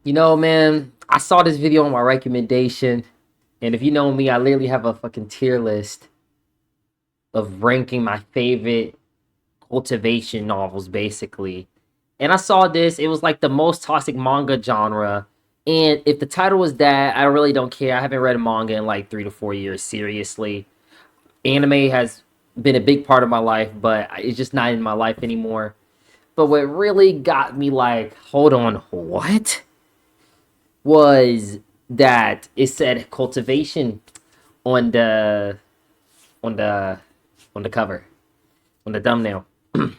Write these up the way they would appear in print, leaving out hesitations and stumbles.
You know, man, I saw this video on my recommendation, and if you know me, I literally have a fucking tier list of ranking my favorite cultivation novels, basically. And I saw this, it was like the most toxic manga genre. And if the title was that, I really don't care. I haven't read a manga in like 3 to 4 years, seriously. Anime has been a big part of my life, but it's just not in my life anymore. But what really got me like, hold on, what? Was that it said cultivation on the on the on the cover, on the thumbnail. And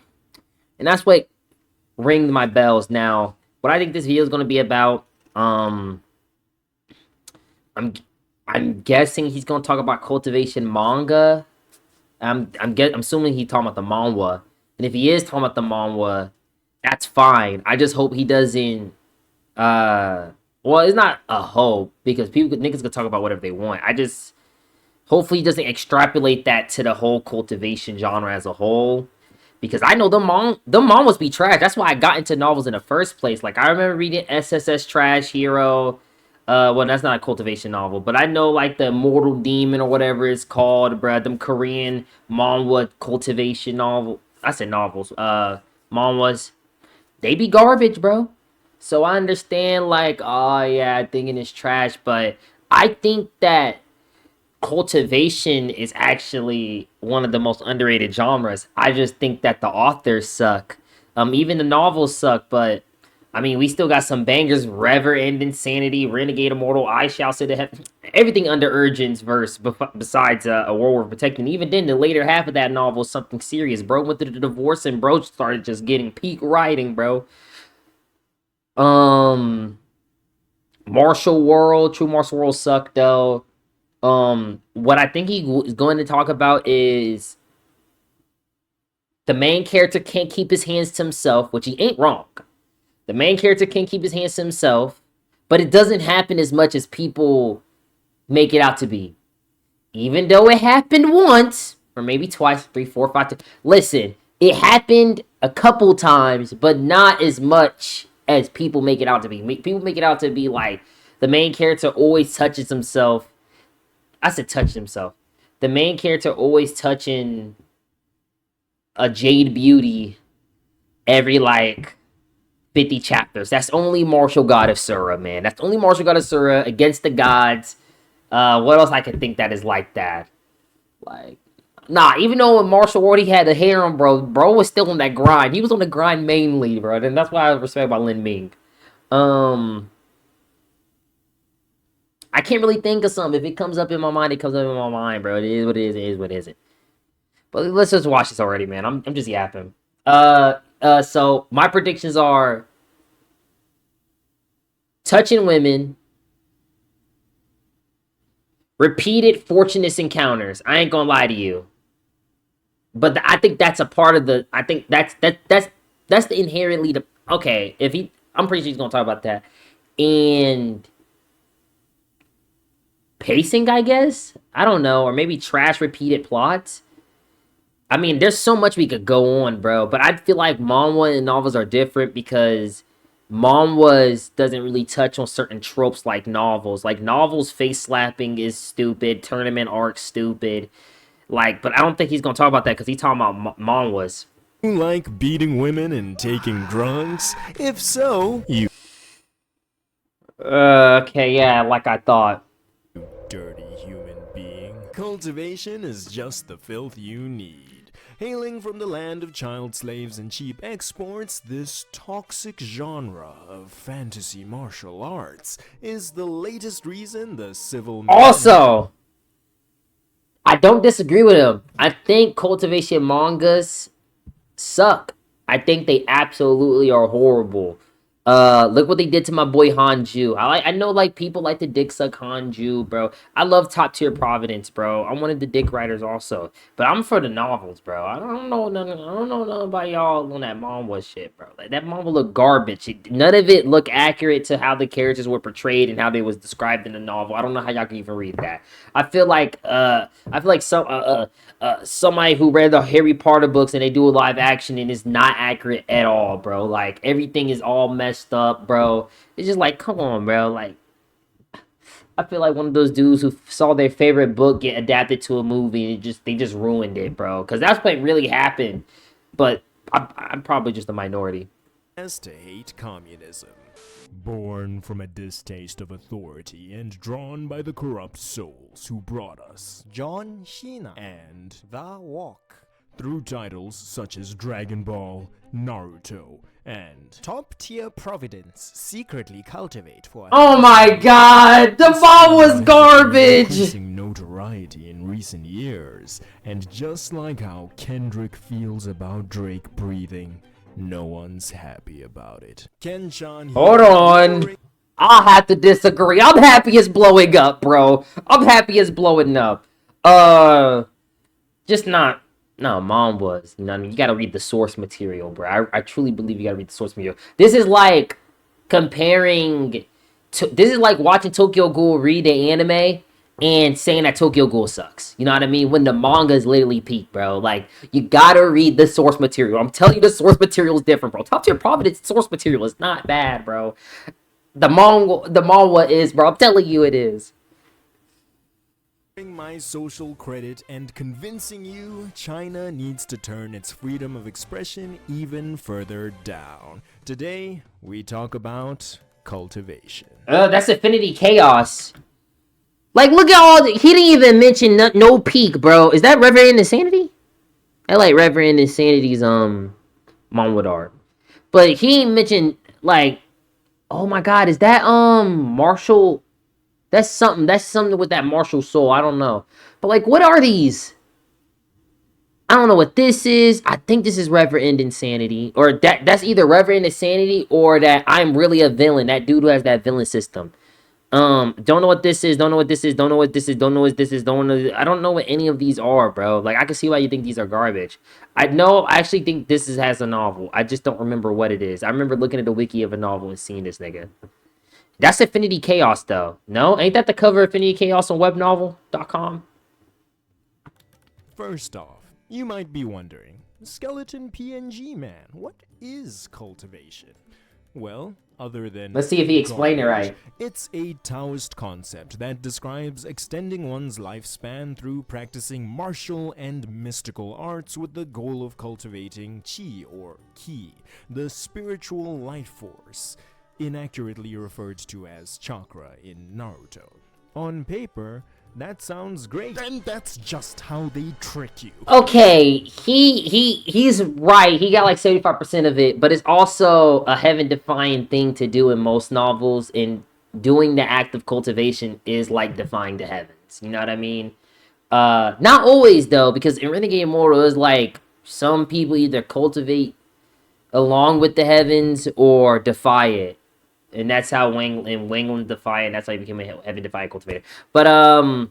that's what rings my bells now. What I think this video is going to be about, I'm I'm guessing he's going to talk about cultivation manga. I'm assuming he's talking about the manhwa. And if he is talking about the manhwa, that's fine. I just hope he doesn't well, it's not a hope because niggas could talk about whatever they want. I just hopefully he doesn't extrapolate that to the whole cultivation genre as a whole. Because I know the must be trash. That's why I got into novels in the first place. Like I remember reading SSS Trash Hero. Well, that's not a cultivation novel, but I know like the Mortal Demon or whatever it's called, bruh. Them Korean manhwa cultivation novel. I said novels. Manhwas. They be garbage, bro. So I understand, like, oh yeah, thinking it's trash, but I think that cultivation is actually one of the most underrated genres. I just think that the authors suck. Even the novels suck, but I mean, we still got some bangers: Rever and Insanity, Renegade Immortal, I Shall Say the Heaven. Everything under Urgent's verse, besides a War Worth Protecting. Even then, the later half of that novel is something serious. Bro went through the divorce, and bro started just getting peak writing, bro. Um, Martial World, True Martial World sucked though. What I think he is going to talk about is the main character can't keep his hands to himself, which he ain't wrong. The main character can't keep his hands to himself, but it doesn't happen as much as people make it out to be. Even though it happened once, or maybe twice, three, four, five times. Listen, it happened a couple times, but not as much as people make it out to be. People make it out to be like the main character always touches himself. I said touch himself. The main character always touching a jade beauty every like 50 chapters. That's only Martial God of Sura, man. That's only Martial God of Sura against the gods. What else I can think that is like that? Like, nah, even though in Martial World he had the hair on, bro was still on that grind. He was on the grind mainly, bro. And that's why I respect about Lin Ming. Um, I can't really think of something. If it comes up in my mind, it comes up in my mind, bro. It is what it is. It is what it isn't. But let's just watch this already, man. I'm just yapping. So my predictions are touching women, repeated fortunate encounters. I ain't gonna lie to you, but I think that's a part of the. I think that's the inherently the okay. If he, I'm pretty sure he's gonna talk about that and pacing. I guess I don't know, or maybe trash repeated plots. I mean, there's so much we could go on, bro. But I feel like manhwa and novels are different because manhwas doesn't really touch on certain tropes like novels. Like novels, face slapping is stupid. Tournament arc stupid. Like, but I don't think he's gonna talk about that because he's talking about manhwas. You like beating women and taking drugs? If so, you Okay, yeah, like I thought. dirty human being. Cultivation is just the filth you need. Hailing from the land of child slaves and cheap exports, this toxic genre of fantasy martial arts is the latest reason the civil Also, I don't disagree with him. I think cultivation mangas suck. I think they absolutely are horrible. Look what they did to my boy Hanju. I know like people like to dick suck Hanju, bro. I love top tier Providence, bro. I'm one of the dick writers also, but I'm for the novels, bro. I don't know nothing about y'all on that manga shit, bro. Like that manga look garbage. None of it look accurate to how the characters were portrayed and how they was described in the novel. I don't know how y'all can even read that. I feel like somebody who read the Harry Potter books and they do a live action and it's not accurate at all, bro. Like everything is all messed messed up, bro. It's just like, come on, bro. Like, I feel like one of those dudes who saw their favorite book get adapted to a movie and they just ruined it, bro. Because that's what really happened. But I'm probably just a minority. As to hate communism. Born from a distaste of authority and drawn by the corrupt souls who brought us John Cena and The Walk. through titles such as Dragon Ball, Naruto, and Top-tier Providence secretly cultivate for Oh my god! The ball was garbage! increasing notoriety in recent years. And just like how Kendrick feels about Drake breathing, no one's happy about it. Ken-chan, Hold on. I'll have to disagree. I'm happy it's blowing up, bro. I'm happy it's blowing up. Just not. No, Mom was. You know what I mean? You gotta read the source material, bro. I truly believe you gotta read the source material. This is like comparing. This is like watching Tokyo Ghoul read the anime and saying that Tokyo Ghoul sucks. You know what I mean? When the manga is literally peak, bro. Like, you gotta read the source material. I'm telling you, the source material is different, bro. Top tier Providence source material is not bad, bro. The manga is, bro. I'm telling you, it is. my social credit and convincing you China needs to turn its freedom of expression even further down. Today, we talk about cultivation. That's Affinity Chaos. Like, look at all he didn't even mention no peak, bro. Is that Reverend Insanity? I like Reverend Insanity's manga art. But he ain't mentioned, like, oh my god, is that Marshall? That's something with that Marshall Soul. I don't know. But like, what are these? I don't know what this is. I think this is Reverend Insanity. Or that's either Reverend Insanity or that I'm really a villain. That dude who has that villain system. Don't know what this is. Don't know what this is. Don't know what this is. Don't know what this is. I don't know what any of these are, bro. Like, I can see why you think these are garbage. I actually think this has a novel. I just don't remember what it is. I remember looking at the wiki of a novel and seeing this nigga. That's Affinity Chaos, though. No? Ain't that the cover of Affinity Chaos on webnovel.com? First off, you might be wondering, Skeleton PNG Man, what is cultivation? Well, other than Let's see if he explained it right. it's a Taoist concept that describes extending one's lifespan through practicing martial and mystical arts with the goal of cultivating chi or ki, the spiritual life force, inaccurately referred to as chakra in Naruto. On paper, that sounds great, and that's just how they trick you. Okay, he's right. He got like 75% of it, but it's also a heaven-defying thing to do in most novels, and doing the act of cultivation is like defying the heavens. You know what I mean? Not always, though, because in Renegade Immortal, it's like some people either cultivate along with the heavens or defy it. And that's how Wangland Defiant, that's how he became a Heaven Defiant cultivator. But, I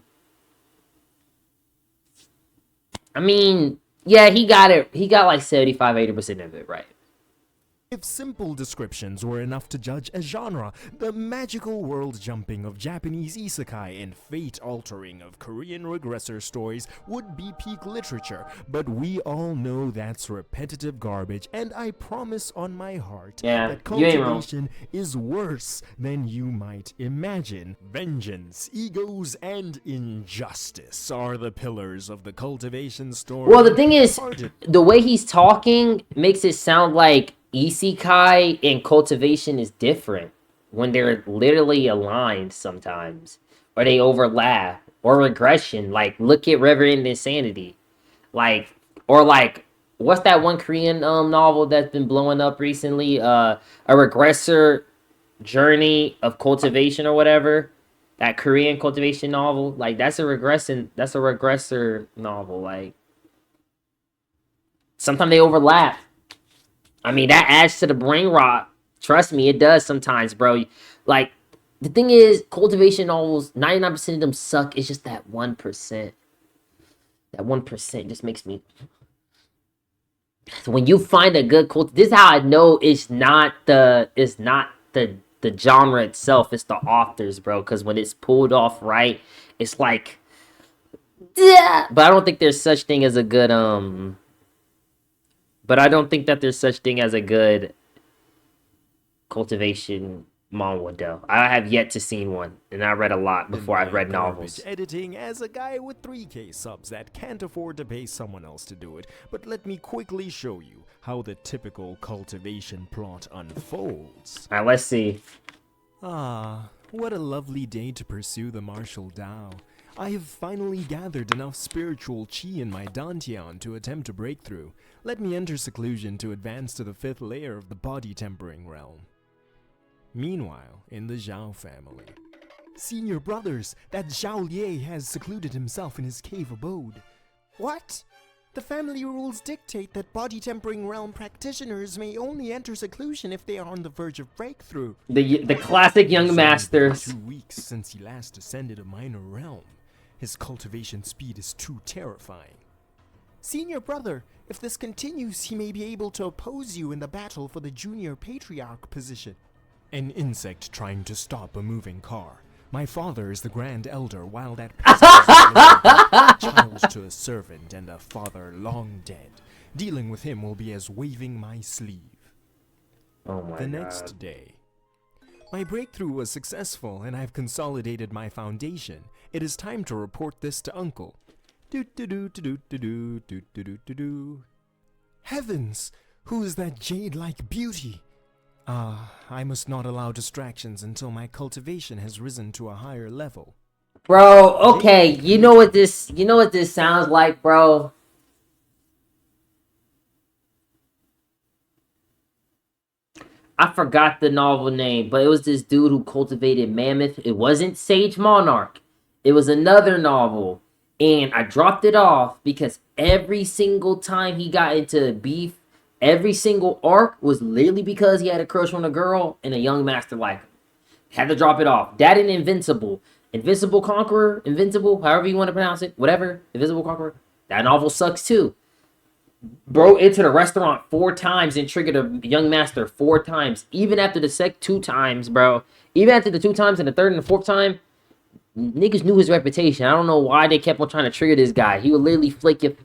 mean, yeah, he got it. He got like 75-80% of it right. If simple descriptions were enough to judge a genre, the magical world-jumping of Japanese isekai and fate-altering of Korean regressor stories would be peak literature, but we all know that's repetitive garbage, and I promise on my heart that you ain't wrong. cultivation is worse than you might imagine. Vengeance, egos, and injustice are the pillars of the cultivation story. Well, the thing is, the way he's talking makes it sound like isekai and cultivation is different when they're literally aligned sometimes, or they overlap, or regression. Like, look at Reverend Insanity, like, or like, what's that one Korean novel that's been blowing up recently? A regressor journey of cultivation or whatever. That Korean cultivation novel, like, that's a regressor novel. Like, sometimes they overlap. I mean, that adds to the brain rot. Trust me, it does sometimes, bro. Like, the thing is, cultivation novels, 99% of them suck. It's just that 1%. That 1% just makes me... When you find a good this is how I know it's not the genre itself, it's the authors, bro. Because when it's pulled off right, it's like... Yeah. But I don't think there's such thing as a good... But I don't think that there's such thing as a good cultivation manga though. I have yet to seen one, and I read a lot before I've read novels. Editing as a guy with 3K subs that can't afford to pay someone else to do it, but let me quickly show you how the typical cultivation plot unfolds. Alright, let's see. Ah, what a lovely day to pursue the martial Tao. I have finally gathered enough spiritual chi in my dantian to attempt a breakthrough. Let me enter seclusion to advance to the 5th layer of the body tempering realm. Meanwhile, in the Zhao family. Senior brothers, that Zhao Lieh has secluded himself in his cave abode. What? The family rules dictate that body tempering realm practitioners may only enter seclusion if they are on the verge of breakthrough. The classic young It's only been masters. 2 weeks since he last ascended a minor realm. His cultivation speed is too terrifying. Senior brother, if this continues, he may be able to oppose you in the battle for the junior patriarch position. An insect trying to stop a moving car. My father is the Grand Elder, while that peasant is a child to a servant and a father long dead. Dealing with him will be as waving my sleeve. Oh my The god. next day. My breakthrough was successful, and I've consolidated my foundation. It is time to report this to Uncle. Do-do-do-do-do-do-do-do-do-do-do. Heavens! Who is that jade-like beauty? I must not allow distractions until my cultivation has risen to a higher level. Bro, okay, you know what this sounds like, bro? I forgot the novel name, but it was this dude who cultivated mammoth. It wasn't Sage Monarch. It was another novel. And I dropped it off because every single time he got into beef, every single arc was literally because he had a crush on a girl and a young master like him. Had to drop it off. That and Invincible. Invincible Conqueror, Invincible, however you want to pronounce it, whatever. Invincible Conqueror. That novel sucks too. Bro entered a restaurant 4 times and triggered a young master 4 times. Even after the 2 times, bro. Even after the 2 times and the 3rd and the 4th time, niggas knew his reputation. I don't know why they kept on trying to trigger this guy. He would literally flick you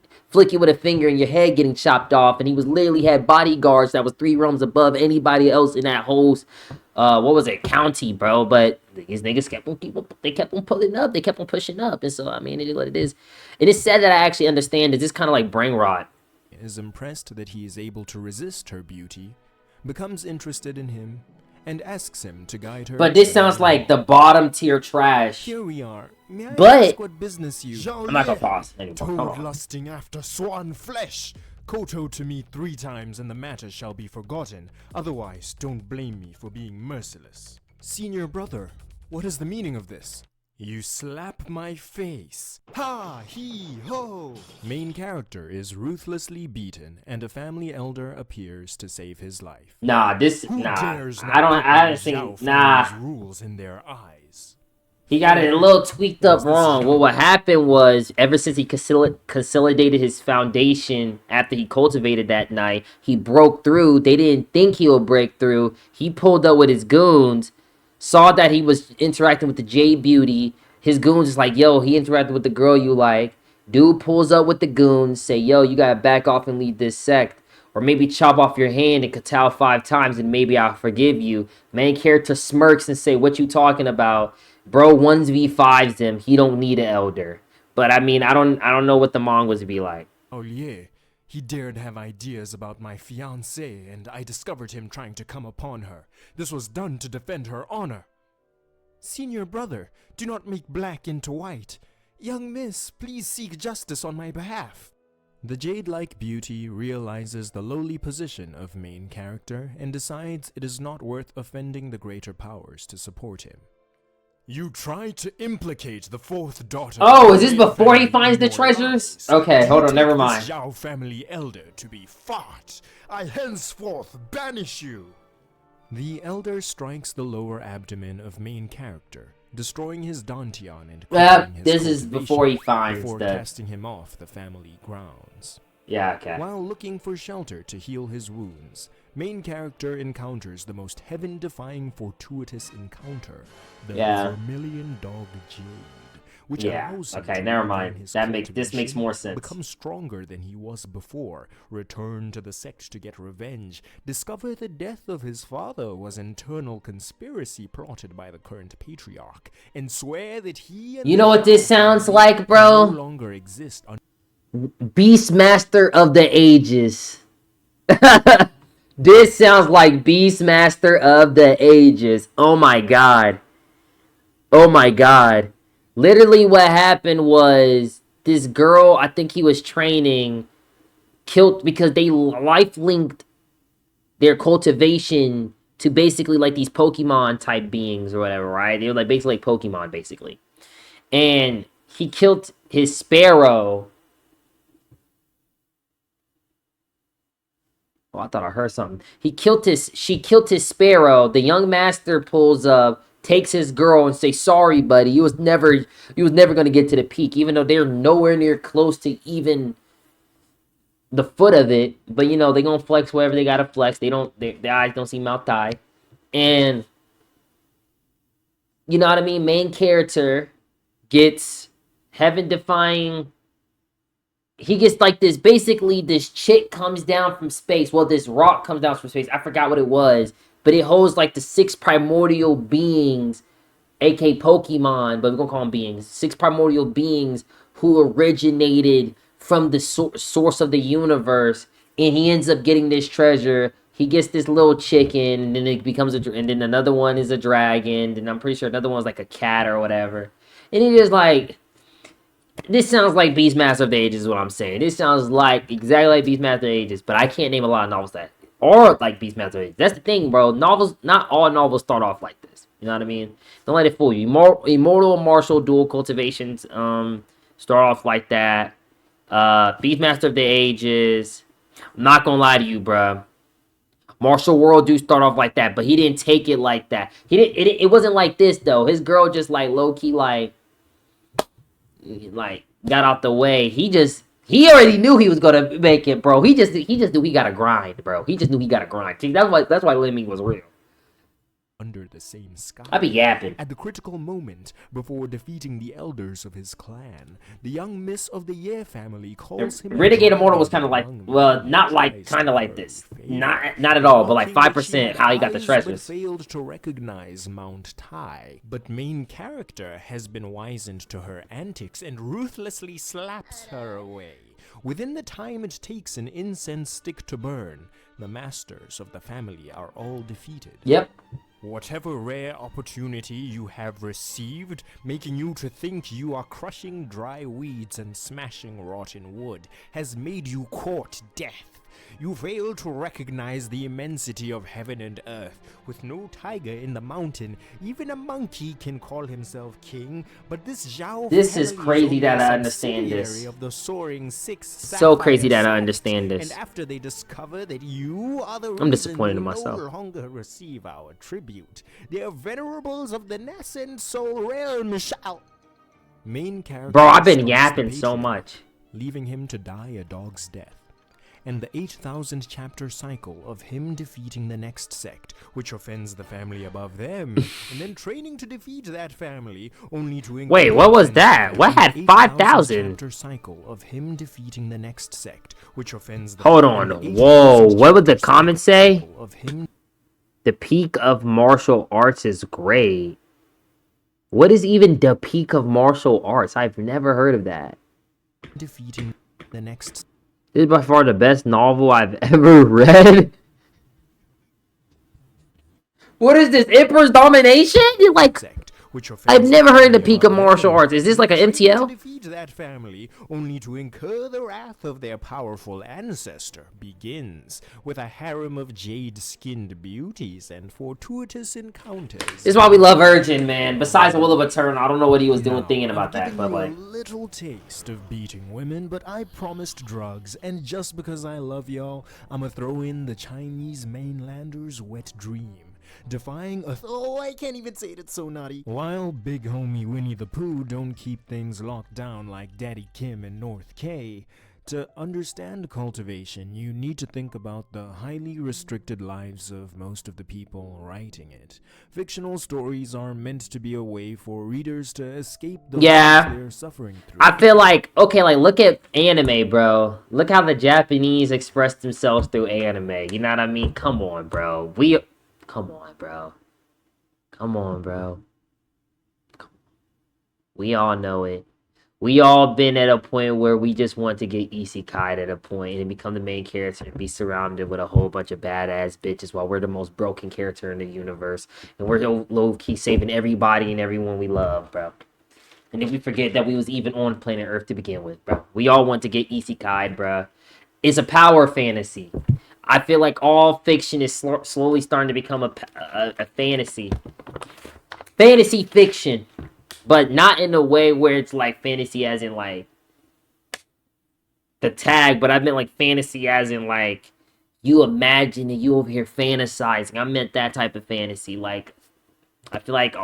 with a finger and your head getting chopped off. And he was literally had bodyguards that was 3 realms above anybody else in that whole, county, bro. But these niggas kept on pulling up. They kept on pushing up. And so, I mean, it is what it is. It is sad that I actually understand that this kind of like brain rot. Is impressed that he is able to resist her beauty, becomes interested in him, and asks him to guide her. But this sounds like the bottom tier trash. Here we are. May I But- ask what business you? I'm not gonna pause anymore. Come Toad on. lusting after swan flesh. Koto to me 3 times and the matter shall be forgotten. Otherwise, don't blame me for being merciless. Senior brother, what is the meaning of this? You slap my face. Ha! He! Ho! Main character is ruthlessly beaten, and a family elder appears to save his life. Nah, Who nah. dares I not haven't put seen, Zhao nah. family's rules in their eyes? He got it a little tweaked up wrong. Well, what happened was, ever since he consolidated his foundation after he cultivated that night, he broke through. They didn't think he would break through. He pulled up with his goons, saw that he was interacting with the Jade Beauty. His goons is like, yo, he interacted with the girl you like. Dude pulls up with the goons, say, yo, you gotta back off and leave this sect. Or maybe chop off your hand and katao 5 times and maybe I'll forgive you. Main character smirks and say, what you talking about? Bro 1v5s him. He don't need an elder. But I mean, I don't know what the mangas would be like. Oh yeah, he dared have ideas about my fiancée, and I discovered him trying to come upon her. This was done to defend her honor. Senior brother, do not make black into white. Young miss, please seek justice on my behalf. The jade-like beauty realizes the lowly position of main character and decides it is not worth offending the greater powers to support him. You tried to implicate the 4th daughter. Oh, is this before he finds the treasures? Okay, hold on, never mind. This Zhao family elder to be fought. I henceforth banish you. The elder strikes the lower abdomen of main character, destroying his dantian and crippling his this is cultivation before he finds before the... casting him off the family grounds. Yeah, okay. While looking for shelter to heal his wounds, main character encounters the most heaven-defying fortuitous encounter, the Yeah. vermilion dog Jade, which Yeah. allows him Okay. to Never regain mind. his This makes cultivation, more sense. become stronger than he was before, return to the sect to get revenge, discover the death of his father was internal conspiracy plotted by the current patriarch, and swear that he and You the know what this Zhao sounds family like, bro? no longer exist. Beastmaster of the Ages. This sounds like Beastmaster of the Ages. Oh my god. Oh my god. Literally what happened was this girl, I think he was training, killed because they life linked their cultivation to basically like these Pokemon type beings or whatever, right? They were like basically like Pokemon basically. And he killed his sparrow. Oh, I thought I heard something. She killed his sparrow. The young master pulls up, takes his girl and say, "Sorry, buddy. You was never gonna get to the peak, even though they're nowhere near close to even the foot of it." But you know, they gonna flex wherever they gotta flex. Their eyes don't see mouth tie. And you know what I mean? Main character gets heaven defying. He gets like this, basically this chick comes down from space. Well, this rock comes down from space. I forgot what it was, but it holds like the 6 primordial beings, aka Pokemon, but we're gonna call them beings. 6 primordial beings who originated from the source of the universe, and he ends up getting this treasure. He gets this little chicken, and then it becomes and then another one is a dragon, and I'm pretty sure another one's like a cat or whatever. And he just like, this sounds like Beastmaster of the Ages is what I'm saying. This sounds like exactly like Beastmaster of the Ages, but I can't name a lot of novels that are like Beastmaster of the Ages. That's the thing, bro. Novels, not all novels start off like this. You know what I mean? Don't let it fool you. Immortal Martial Dual Cultivations start off like that. Beastmaster of the Ages. I'm not gonna lie to you, bro. Martial World do start off like that, but he didn't take it like that. He didn't. It wasn't like this though. His girl just like low key like got out the way. He already knew he was gonna make it, bro. He just knew he gotta grind, bro. He just knew he gotta grind. See, that's why Lemmy was real. Under the same sky. I be yapping. At the critical moment, before defeating the elders of his clan, the young Miss of the Year family calls him. Renegade Immortal was kind of like, well, not like, kind of like this, not at all, but like 5% how he got the treasures. Failed to recognize Mount Tai, but main character has been wizened to her antics and ruthlessly slaps her away. Within the time it takes an incense stick to burn, the masters of the family are all defeated. Yep. Whatever rare opportunity you have received, making you to think you are crushing dry weeds and smashing rotten wood, has made you court death. You fail to recognize the immensity of heaven and earth. With no tiger in the mountain, even a monkey can call himself king, but this Zhao This is family crazy that only I a understand this. subsidiary of the soaring 6 So crazy sapphire that I sect. understand this. And after they discover that you are the I'm reason disappointed in we myself. no longer receive our tribute, they are venerables of the nascent soul realm shall. Main character. Bro, I've been stumps the yapping so patriarch, much. leaving him to die a dog's death. And the 8,000 chapter cycle of him defeating the next sect, which offends the family above them, and then training to defeat that family, only to Wait, what was that? What had 5,000? chapter cycle of him defeating the next sect, which offends the Hold on. and the Whoa, 8,000 what would the chapter comments say? cycle of him The peak of martial arts is great. What is even the peak of martial arts? I've never heard of that. defeating the next. This is by far the best novel I've ever read. What is this? Emperor's Domination? Like, Sect, which I've offends never heard of the family peak of above martial them, arts. Is this like a training to MTL? defeat that family, only to incur the wrath of their powerful ancestor, begins with a harem of jade-skinned beauties and fortuitous encounters. This is why we love Urgent, man. Besides The Will of Eternal, I don't know what he was doing Now, thinking I'm about that, giving but you like, a little taste of beating women, but I promised drugs, and just because I love y'all, I'ma throw in the Chinese mainlander's wet dream. Defying oh, I can't even say it, it's so naughty. While big homie Winnie the Pooh don't keep things locked down like Daddy Kim and North K, To understand cultivation, you need to think about the highly restricted lives of most of the people writing it. Fictional stories are meant to be a way for readers to escape the lives they're suffering through. I feel like, okay, like, look at anime, bro. Look how the Japanese express themselves through anime. You know what I mean? Come on, bro. Come on, bro. Come on, bro. We all know it. We all been at a point where we just want to get isekai at a point and become the main character and be surrounded with a whole bunch of badass bitches while we're the most broken character in the universe. And we're low-key saving everybody and everyone we love, bro. And then we forget that we was even on planet Earth to begin with, bro. We all want to get isekai, bro. It's a power fantasy. I feel like all fiction is slowly starting to become a fantasy. Fantasy fiction. But not in a way where it's like fantasy as in like the tag, but I meant like fantasy as in like you imagine and you over here fantasizing. I meant that type of fantasy. Like I feel like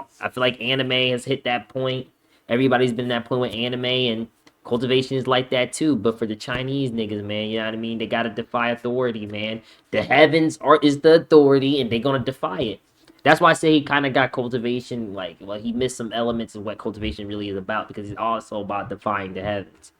anime has hit that point. Everybody's been at that point with anime, and cultivation is like that too. But for the Chinese niggas, man, you know what I mean? They gotta defy authority, man. The heavens is the authority, and they gonna defy it. That's why I say he kind of got cultivation, like, well, he missed some elements of what cultivation really is about, because he's also about defying the heavens.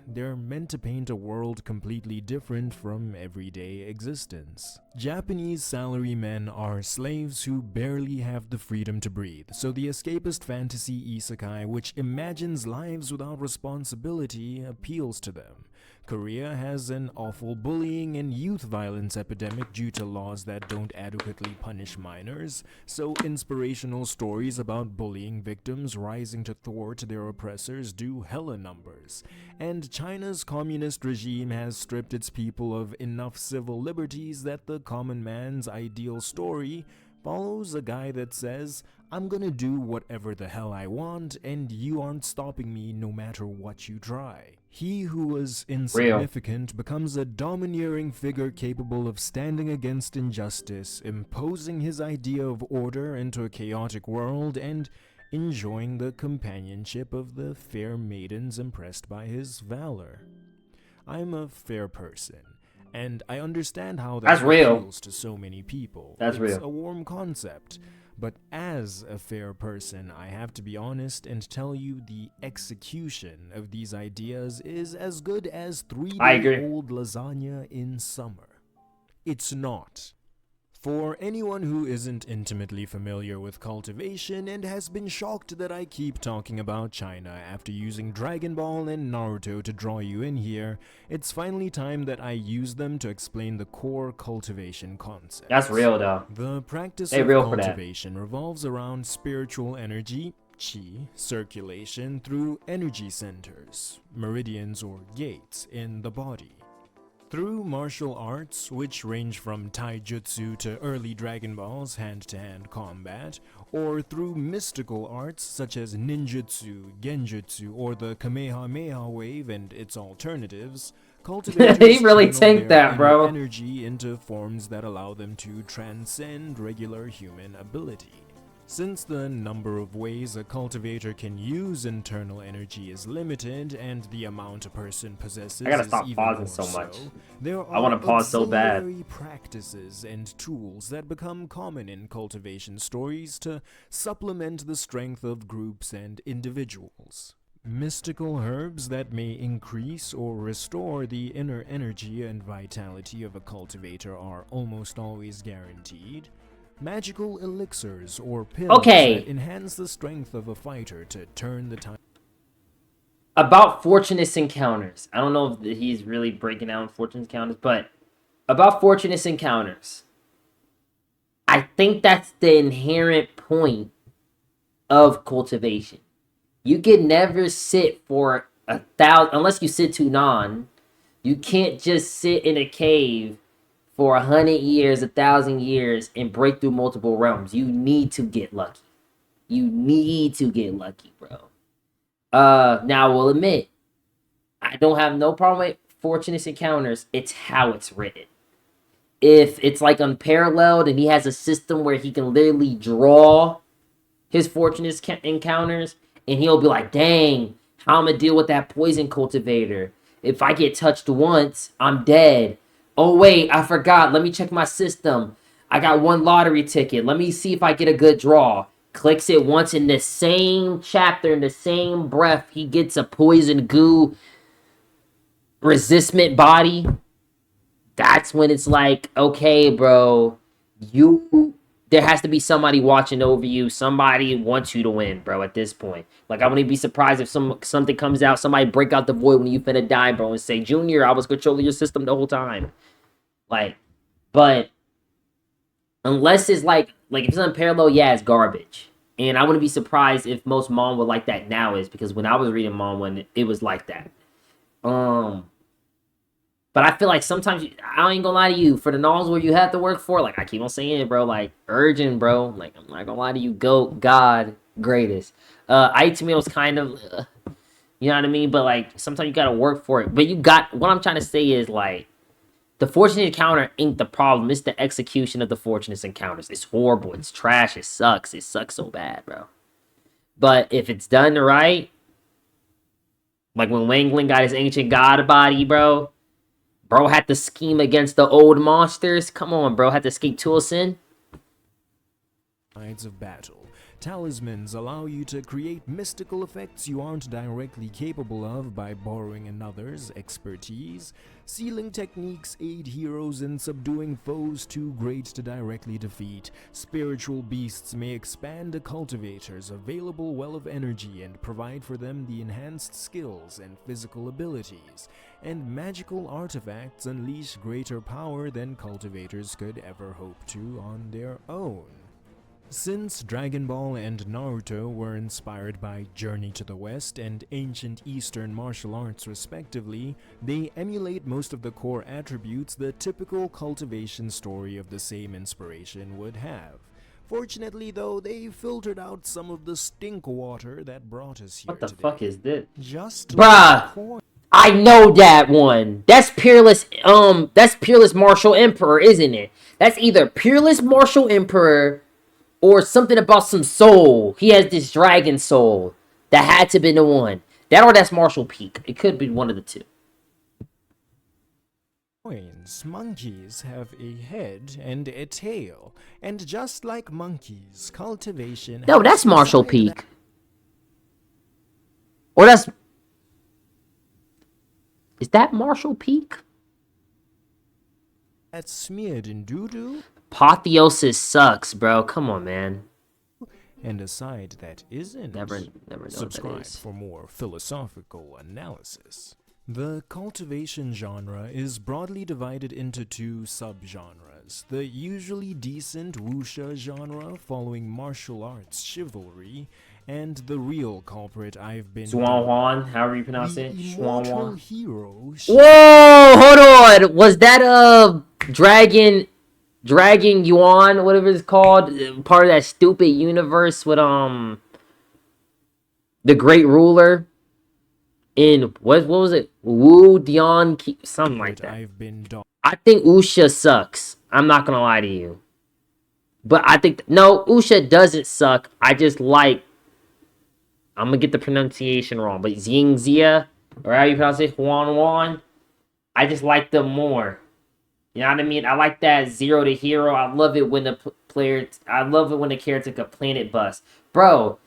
They're meant to paint a world completely different from everyday existence. Japanese salarymen are slaves who barely have the freedom to breathe, so the escapist fantasy isekai, which imagines lives without responsibility, appeals to them. Korea has an awful bullying and youth violence epidemic due to laws that don't adequately punish minors, so inspirational stories about bullying victims rising to thwart their oppressors do hella numbers. And China's communist regime has stripped its people of enough civil liberties that the common man's ideal story follows a guy that says, I'm gonna do whatever the hell I want, and you aren't stopping me no matter what you try. He who was insignificant becomes a domineering figure capable of standing against injustice, imposing his idea of order into a chaotic world, and enjoying the companionship of the fair maidens impressed by his valor. I'm a fair person, and I understand how that appeals to so many people. It's a warm concept. But as a fair person, I have to be honest and tell you the execution of these ideas is as good as 3-day-old lasagna in summer. It's not. For anyone who isn't intimately familiar with cultivation and has been shocked that I keep talking about China after using Dragon Ball and Naruto to draw you in here, it's finally time that I use them to explain the core cultivation concept. That's real, though. The practice of cultivation revolves around spiritual energy, qi, circulation through energy centers, meridians or gates in the body. Through martial arts, which range from taijutsu to early Dragon Ball's hand-to-hand combat, or through mystical arts such as ninjutsu, genjutsu, or the Kamehameha wave and its alternatives, cultivators he really tanked that, bro. Energy into forms that allow them to transcend regular human ability. Since the number of ways a cultivator can use internal energy is limited and the amount a person possesses I gotta stop is pausing even so more much. there are I want to pause so bad. auxiliary practices and tools that become common in cultivation stories to supplement the strength of groups and individuals. Mystical herbs that may increase or restore the inner energy and vitality of a cultivator are almost always guaranteed. Magical elixirs or pills that enhance the strength of a fighter to turn the tide. About Fortunate's encounters. I don't know if he's really breaking down Fortunate's encounters, but about Fortunate's encounters. I think that's the inherent point of cultivation. You can never sit for 1,000, unless you sit to non. You can't just sit in a cave for 100 years, 1,000 years, and break through multiple realms. You need to get lucky. You need to get lucky, bro. Now I will admit, I don't have no problem with Fortunate's encounters. It's how it's written. If it's like unparalleled and he has a system where he can literally draw his Fortunate's encounters, and he'll be like, dang, How I'm gonna deal with that poison cultivator? If I get touched once, I'm dead. Oh wait, I forgot. Let me check my system. I got one lottery ticket. Let me see if I get a good draw. Clicks it once in the same chapter, in the same breath, he gets a poison goo resistant body. That's when it's like, okay, bro, there has to be somebody watching over you. Somebody wants you to win, bro, at this point. Like, I wouldn't be surprised if something comes out, somebody break out the void when you finna die, bro, and say, Junior, I was controlling your system the whole time. Like, but unless it's like if it's unparalleled, yeah, it's garbage. And I wouldn't be surprised if most manga like that now is, because when I was reading manga, it was like that. But I feel like sometimes, I ain't gonna lie to you, for the novels where you have to work for, like, I keep on saying it, bro, like, urgent, bro, like, I'm not gonna lie to you, GOAT, God, greatest. Aitamio's kind of, you know what I mean, but, like, sometimes you gotta work for it, but what I'm trying to say is, like, the fortunate encounter ain't the problem, it's the execution of the fortunate encounters. It's horrible, it's trash, it sucks so bad, bro. But if it's done right, like when Wangling got his ancient god body, bro had to scheme against the old monsters. Come on, bro. Had to escape Tulsin. Sides of battle. Talismans allow you to create mystical effects you aren't directly capable of by borrowing another's expertise. Sealing techniques aid heroes in subduing foes too great to directly defeat. Spiritual beasts may expand a cultivator's available well of energy and provide for them the enhanced skills and physical abilities. And magical artifacts unleash greater power than cultivators could ever hope to on their own. Since Dragon Ball and Naruto were inspired by Journey to the West and ancient Eastern martial arts respectively, they emulate most of the core attributes the typical cultivation story of the same inspiration would have. Fortunately though, they filtered out some of the stink water that brought us here What the today. fuck is this? Just Bruh! I know that one. That's Peerless Martial Emperor, isn't it? That's either Peerless Martial Emperor or something about some soul. He has this dragon soul. That had to be the one. That or that's Martial Peak. It could be one of the two. Monkeys have a head and a tail, and just like monkeys, cultivation. No, that's Martial Peak. Or that's... Is that Martial Peak? That's smeared in doo-doo? Apotheosis sucks, bro. Come on, man. And a side that isn't. Never know Subscribe what that is. for more philosophical analysis. The cultivation genre is broadly divided into two subgenres. The usually decent wuxia genre following martial arts chivalry, and the real culprit I've been... Xuan, however you pronounce it. Xuan. Hero... Whoa, hold on. Was that Dragon Yuan, whatever it's called, part of that stupid universe with the Great Ruler in what was it? Wu Dian, something like that. I think wuxia sucks. I'm not gonna lie to you, but I think no, wuxia doesn't suck. I just like. I'm gonna get the pronunciation wrong, but Xingxia, or how you pronounce it, Huan. I just like them more. You know what I mean? I like that zero to hero. I love it when I love it when the character could planet bust, bro.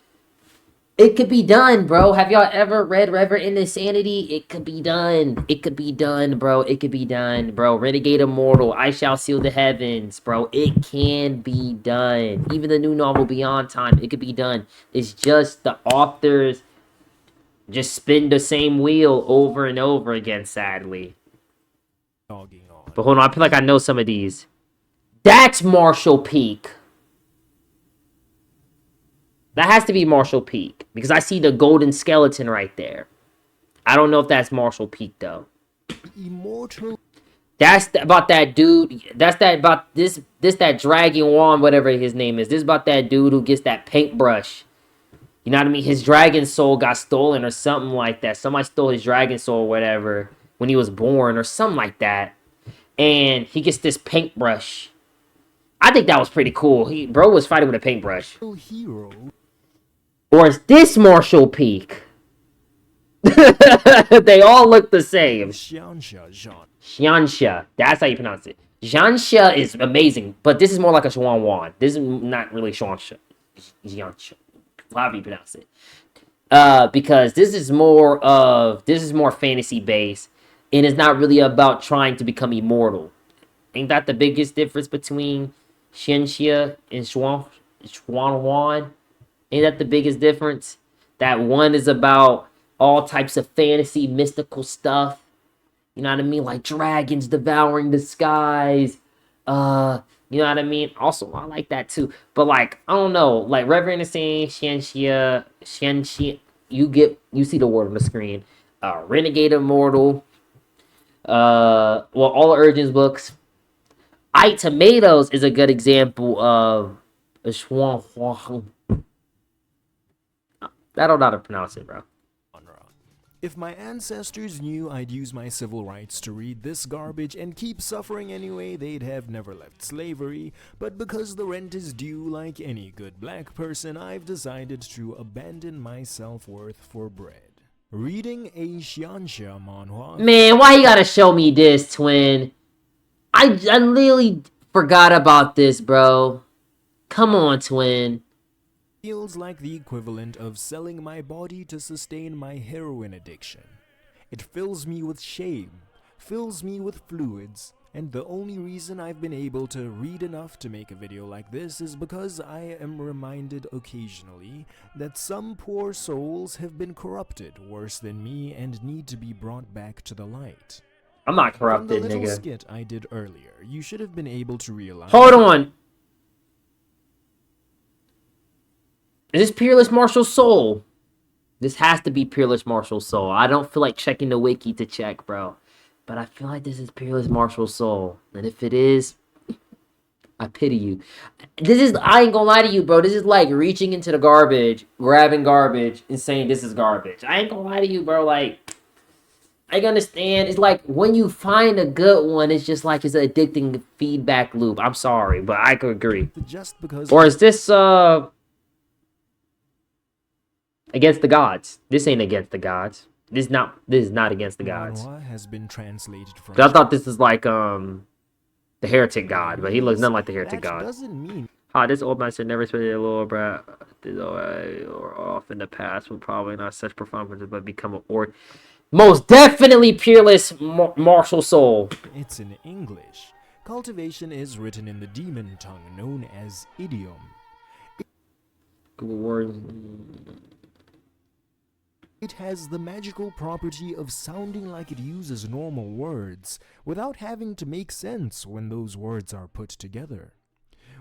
It could be done, bro. Have y'all ever read Reverend in Insanity? It could be done. It could be done, bro. It could be done, bro. Renegade Immortal. I Shall Seal the Heavens, bro. It can be done. Even the new novel Beyond Time, it could be done. It's just the authors just spin the same wheel over and over again, sadly. But hold on, I feel like I know some of these. That's Martial Peak. That has to be Martial Peak. Because I see the golden skeleton right there. I don't know if that's Martial Peak, though. Immortal. That's about that dude. That's that about this that Dragon Wand, whatever his name is. This is about that dude who gets that paintbrush. You know what I mean? His dragon soul got stolen or something like that. Somebody stole his dragon soul or whatever when he was born or something like that. And he gets this paintbrush. I think that was pretty cool. Bro was fighting with a paintbrush. Hero. Or is this Martial Peak? They all look the same. Xianxia genre. Xianxia. That's how you pronounce it. Xianxia is amazing, but this is more like a Xuan. This is not really Xianxia. Xianxia. However you pronounce it. Because this is more fantasy based, and it's not really about trying to become immortal. Ain't that the biggest difference between Xianxia and Xuan? Ain't that the biggest difference? That one is about all types of fantasy, mystical stuff. You know what I mean? Like dragons devouring the skies. You know what I mean? Also, I like that too. But like, I don't know. Like Reverend is saying Xianxia. You see the word on the screen. Renegade Immortal. Well, all the Urgent books. I Tomatoes is a good example of a Schwan. I don't know how to pronounce it, bro. If my ancestors knew I'd use my civil rights to read this garbage and keep suffering anyway, they'd have never left slavery, but because the rent is due like any good black person, I've decided to abandon my self-worth for bread. Reading a Xianxia manhwa... Man, why you gotta show me this, twin? I literally forgot about this, bro. Come on, twin. feels like the equivalent of selling my body to sustain my heroin addiction. It fills me with shame, fills me with fluids, and the only reason I've been able to read enough to make a video like this is because I am reminded occasionally that some poor souls have been corrupted worse than me and need to be brought back to the light. I'm not From corrupted, the little nigga. skit I did earlier, you should have been able to realize... Hold on. Is this Peerless Martial Soul? This has to be Peerless Martial Soul. I don't feel like checking the wiki to check, bro. But I feel like this is Peerless Martial Soul. And if it is, I pity you. I ain't gonna lie to you, bro. This is like reaching into the garbage, grabbing garbage, and saying this is garbage. I ain't gonna lie to you, bro. Like, I understand. It's like when you find a good one, it's just like it's an addicting feedback loop. I'm sorry, but I could agree. Just because... Or is this, Against the Gods? This ain't Against the Gods. This is not Against the Gods. Manhwa has been translated from... I thought this was like, the Heretic God, but he looks nothing like the Heretic That God. doesn't mean... This old man should never spend a little brat or off in the past will probably not such performances, but become an orc. Most definitely Peerless Martial Soul. It's in English. Cultivation is written in the demon tongue known as idiom. It has the magical property of sounding like it uses normal words, without having to make sense when those words are put together.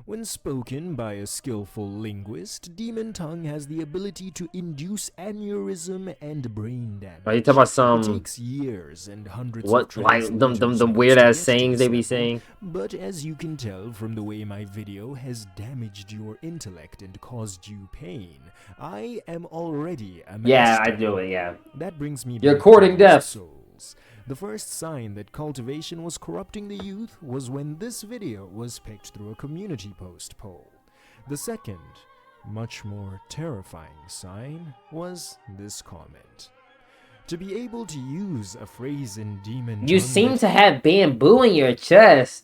When spoken by a skillful linguist, demon tongue has the ability to induce aneurysm and brain damage. Are you talking about It some takes years and hundreds what of like them weird ass sayings they be saying? But as you can tell from the way my video has damaged your intellect and caused you pain, I am already a master. Yeah, I do it. Yeah. That brings me You're back courting to death. souls. The first sign that cultivation was corrupting the youth was when this video was picked through a community post poll. The second, much more terrifying sign was this comment. To be able to use a phrase in demon You tongue seem that- to have bamboo in your chest.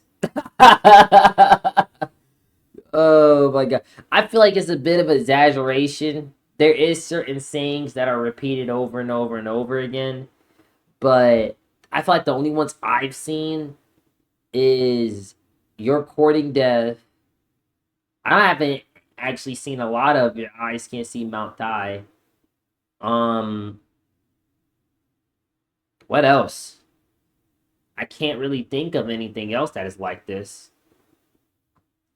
Oh my god. I feel like it's a bit of exaggeration. There is certain sayings that are repeated over and over and over again. But I feel like the only ones I've seen is you're courting death. I haven't actually seen a lot of your eyes can't see Mount Die. What else? I can't really think of anything else that is like this.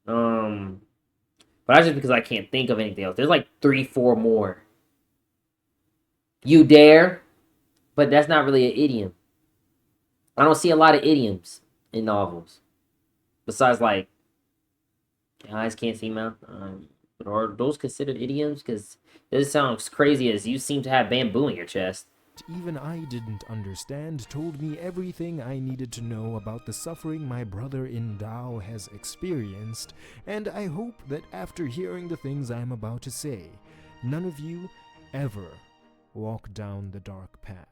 But that's just because I can't think of anything else. There's like 3-4 more. You dare? But that's not really an idiom. I don't see a lot of idioms in novels. Besides, like, eyes can't see mouth. Are those considered idioms? Because this sounds crazy as you seem to have bamboo in your chest. even I didn't understand told me everything I needed to know about the suffering my brother in Tao has experienced, and I hope that after hearing the things I'm about to say, none of you ever walk down the dark path.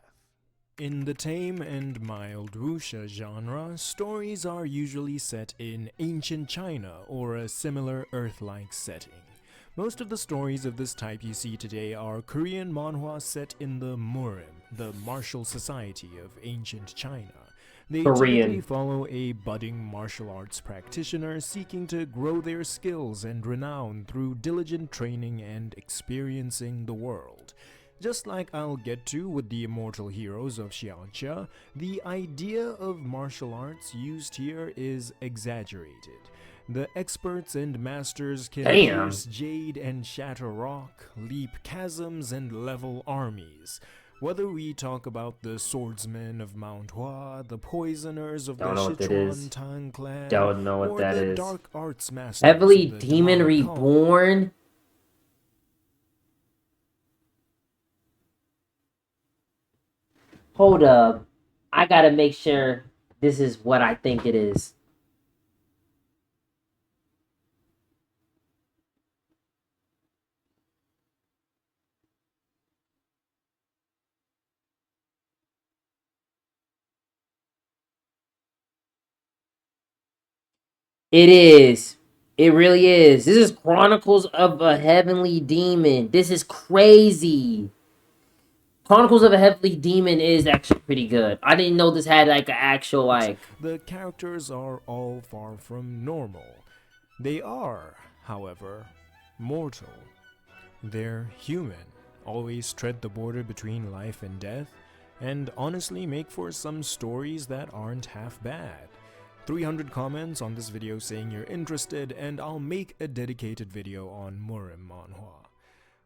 In the tame and mild wuxia genre, stories are usually set in ancient China or a similar Earth-like setting. Most of the stories of this type you see today are Korean manhwa set in the Murim, the martial society of ancient China. They typically Korean. follow a budding martial arts practitioner seeking to grow their skills and renown through diligent training and experiencing the world. Just like I'll get to with the immortal heroes of Xiaoxia, the idea of martial arts used here is exaggerated. The experts and masters can pierce jade and shatter rock, leap chasms and level armies. Whether we talk about the swordsmen of Mount Hua, the poisoners of the Sichuan Tang clan, Don't know what or that the is. dark arts masters Heavily of the Demon demonic cult. Reborn? Hold up. I gotta make sure this is what I think it is. It is. It really is. This is Chronicles of a Heavenly Demon. This is crazy. Chronicles of a Heavenly Demon is actually pretty good. I didn't know this had like an actual like. The characters are all far from normal. They are, however, mortal. They're human, always tread the border between life and death, and honestly make for some stories that aren't half bad. 300 comments on this video saying you're interested, and I'll make a dedicated video on Murim manhwa.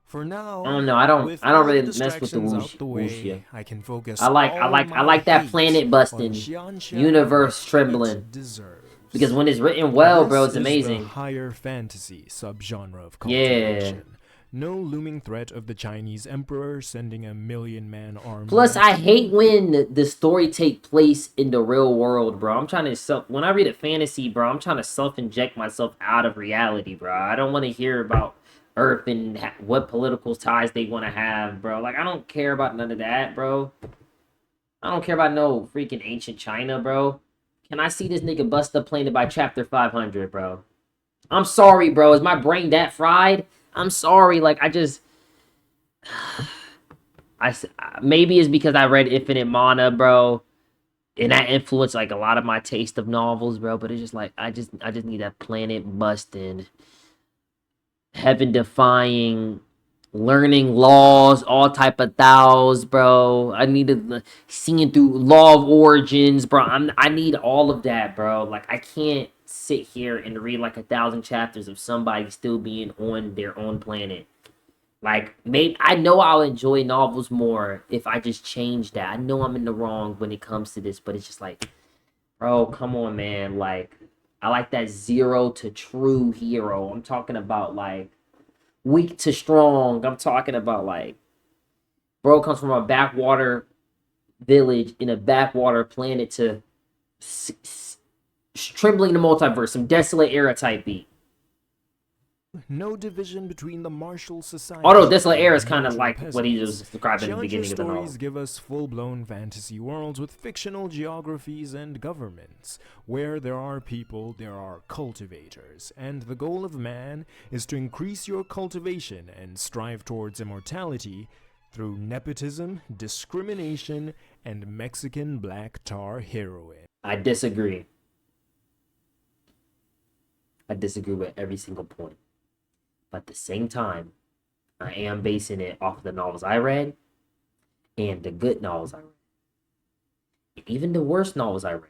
For now, I don't know. I don't really mess with the wuxia. I can focus I like that planet busting, universe trembling. Because when it's written well, bro, it's amazing. The higher fantasy subgenre of cultivation. No looming threat of the Chinese emperor sending a million-man army. Plus, I hate when the story take place in the real world, bro. I'm trying to when I read a fantasy, bro, I'm trying to self-inject myself out of reality, bro. I don't want to hear about Earth and what political ties they want to have, bro. Like, I don't care about none of that, bro. I don't care about no freaking ancient China, bro. Can I see this nigga bust up planet by chapter 500, bro? I'm sorry, bro. Is my brain that fried? I'm sorry. Like, maybe it's because I read Infinite Mana, bro, and that influenced like a lot of my taste of novels, bro. But it's just like I just need that planet busting, heaven defying, learning laws, all type of thous, bro. I need to seeing through law of origins, bro. I need all of that, bro. Like, I can't sit here and read like 1,000 chapters of somebody still being on their own planet. Like, maybe I know I'll enjoy novels more if I just change that. I know I'm in the wrong when it comes to this, but it's just like, bro, come on, man. Like, I like that zero to true hero. I'm talking about like weak to strong. I'm talking about like, bro comes from a backwater village in a backwater planet to trembling the multiverse, some desolate era type beat. No division between the martial society. Although desolate era is kind of like what he was describing in the beginning of the novel. Stories give us full-blown fantasy worlds with fictional geographies and governments. Where there are people, there are cultivators, and the goal of man is to increase your cultivation and strive towards immortality through nepotism, discrimination, and Mexican black tar heroin. I disagree. I disagree with every single point. But at the same time, I am basing it off of the novels I read and the good novels I read. And even the worst novels I read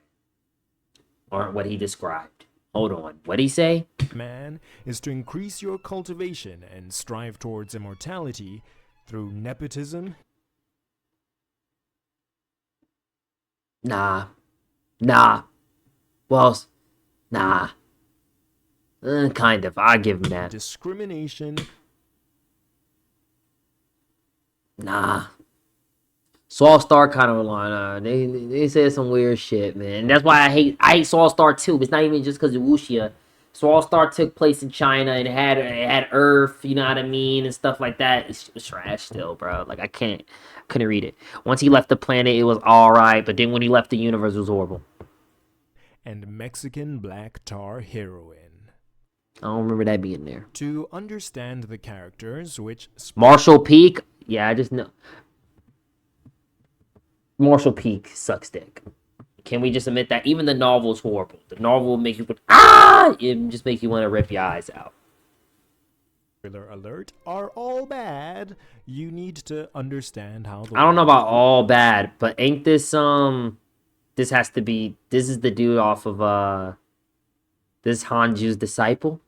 aren't what he described. Hold on. What'd he say? Man is to increase your cultivation and strive towards immortality through nepotism. Nah. Well, nah. Kind of. I give him that. Discrimination. Nah. Soul Star kind of line. They said some weird shit, man. That's why I hate Soul Star too. It's not even just because of wuxia. So All Star took place in China and it had Earth, you know what I mean, and stuff like that. It's trash still, bro. Like I couldn't read it. Once he left the planet, it was all right, but then when he left the universe, it was horrible. And Mexican black tar heroin. I don't remember that being there. To understand the characters, which Marshall Peak, yeah, I just know. Marshall Peak sucks dick. Can we just admit that? Even the novel's horrible. The novel will make you go, ah! It just make you want to rip your eyes out. spoiler alert, are all bad, you need to understand how the I don't know about all bad, but ain't this this has to be, this is the dude off of this Hanju's disciple?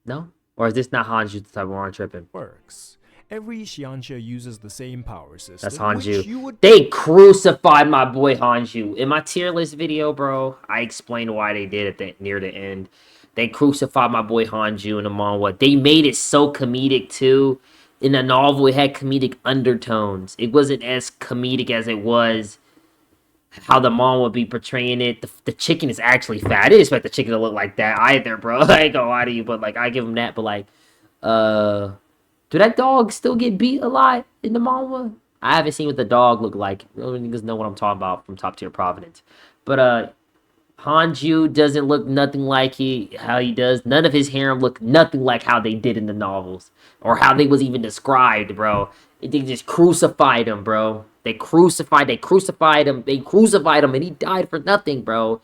No? Or is this not Hanju's disciple? I'm tripping. works. Every Xianxia uses the same power system. That's which you Hanju. would They crucified my boy Hanju. In my tier list video, bro, I explained why they did it near the end. They crucified my boy Hanju in the manga. They made it so comedic, too. In the novel, it had comedic undertones. It wasn't as comedic as it was how the mom would be portraying it. The chicken is actually fat. I didn't expect the chicken to look like that either, bro. I ain't gonna lie to you, but, like, I give him that. But, like, do that dog still get beat a lot in the manga? I haven't seen what the dog look like. Really niggas know what I'm talking about from Top Tier Providence. But, Hanju doesn't look nothing like how he does. None of his harem look nothing like how they did in the novels. Or how they was even described, bro. They just crucified him, bro. They crucified him, and he died for nothing, bro.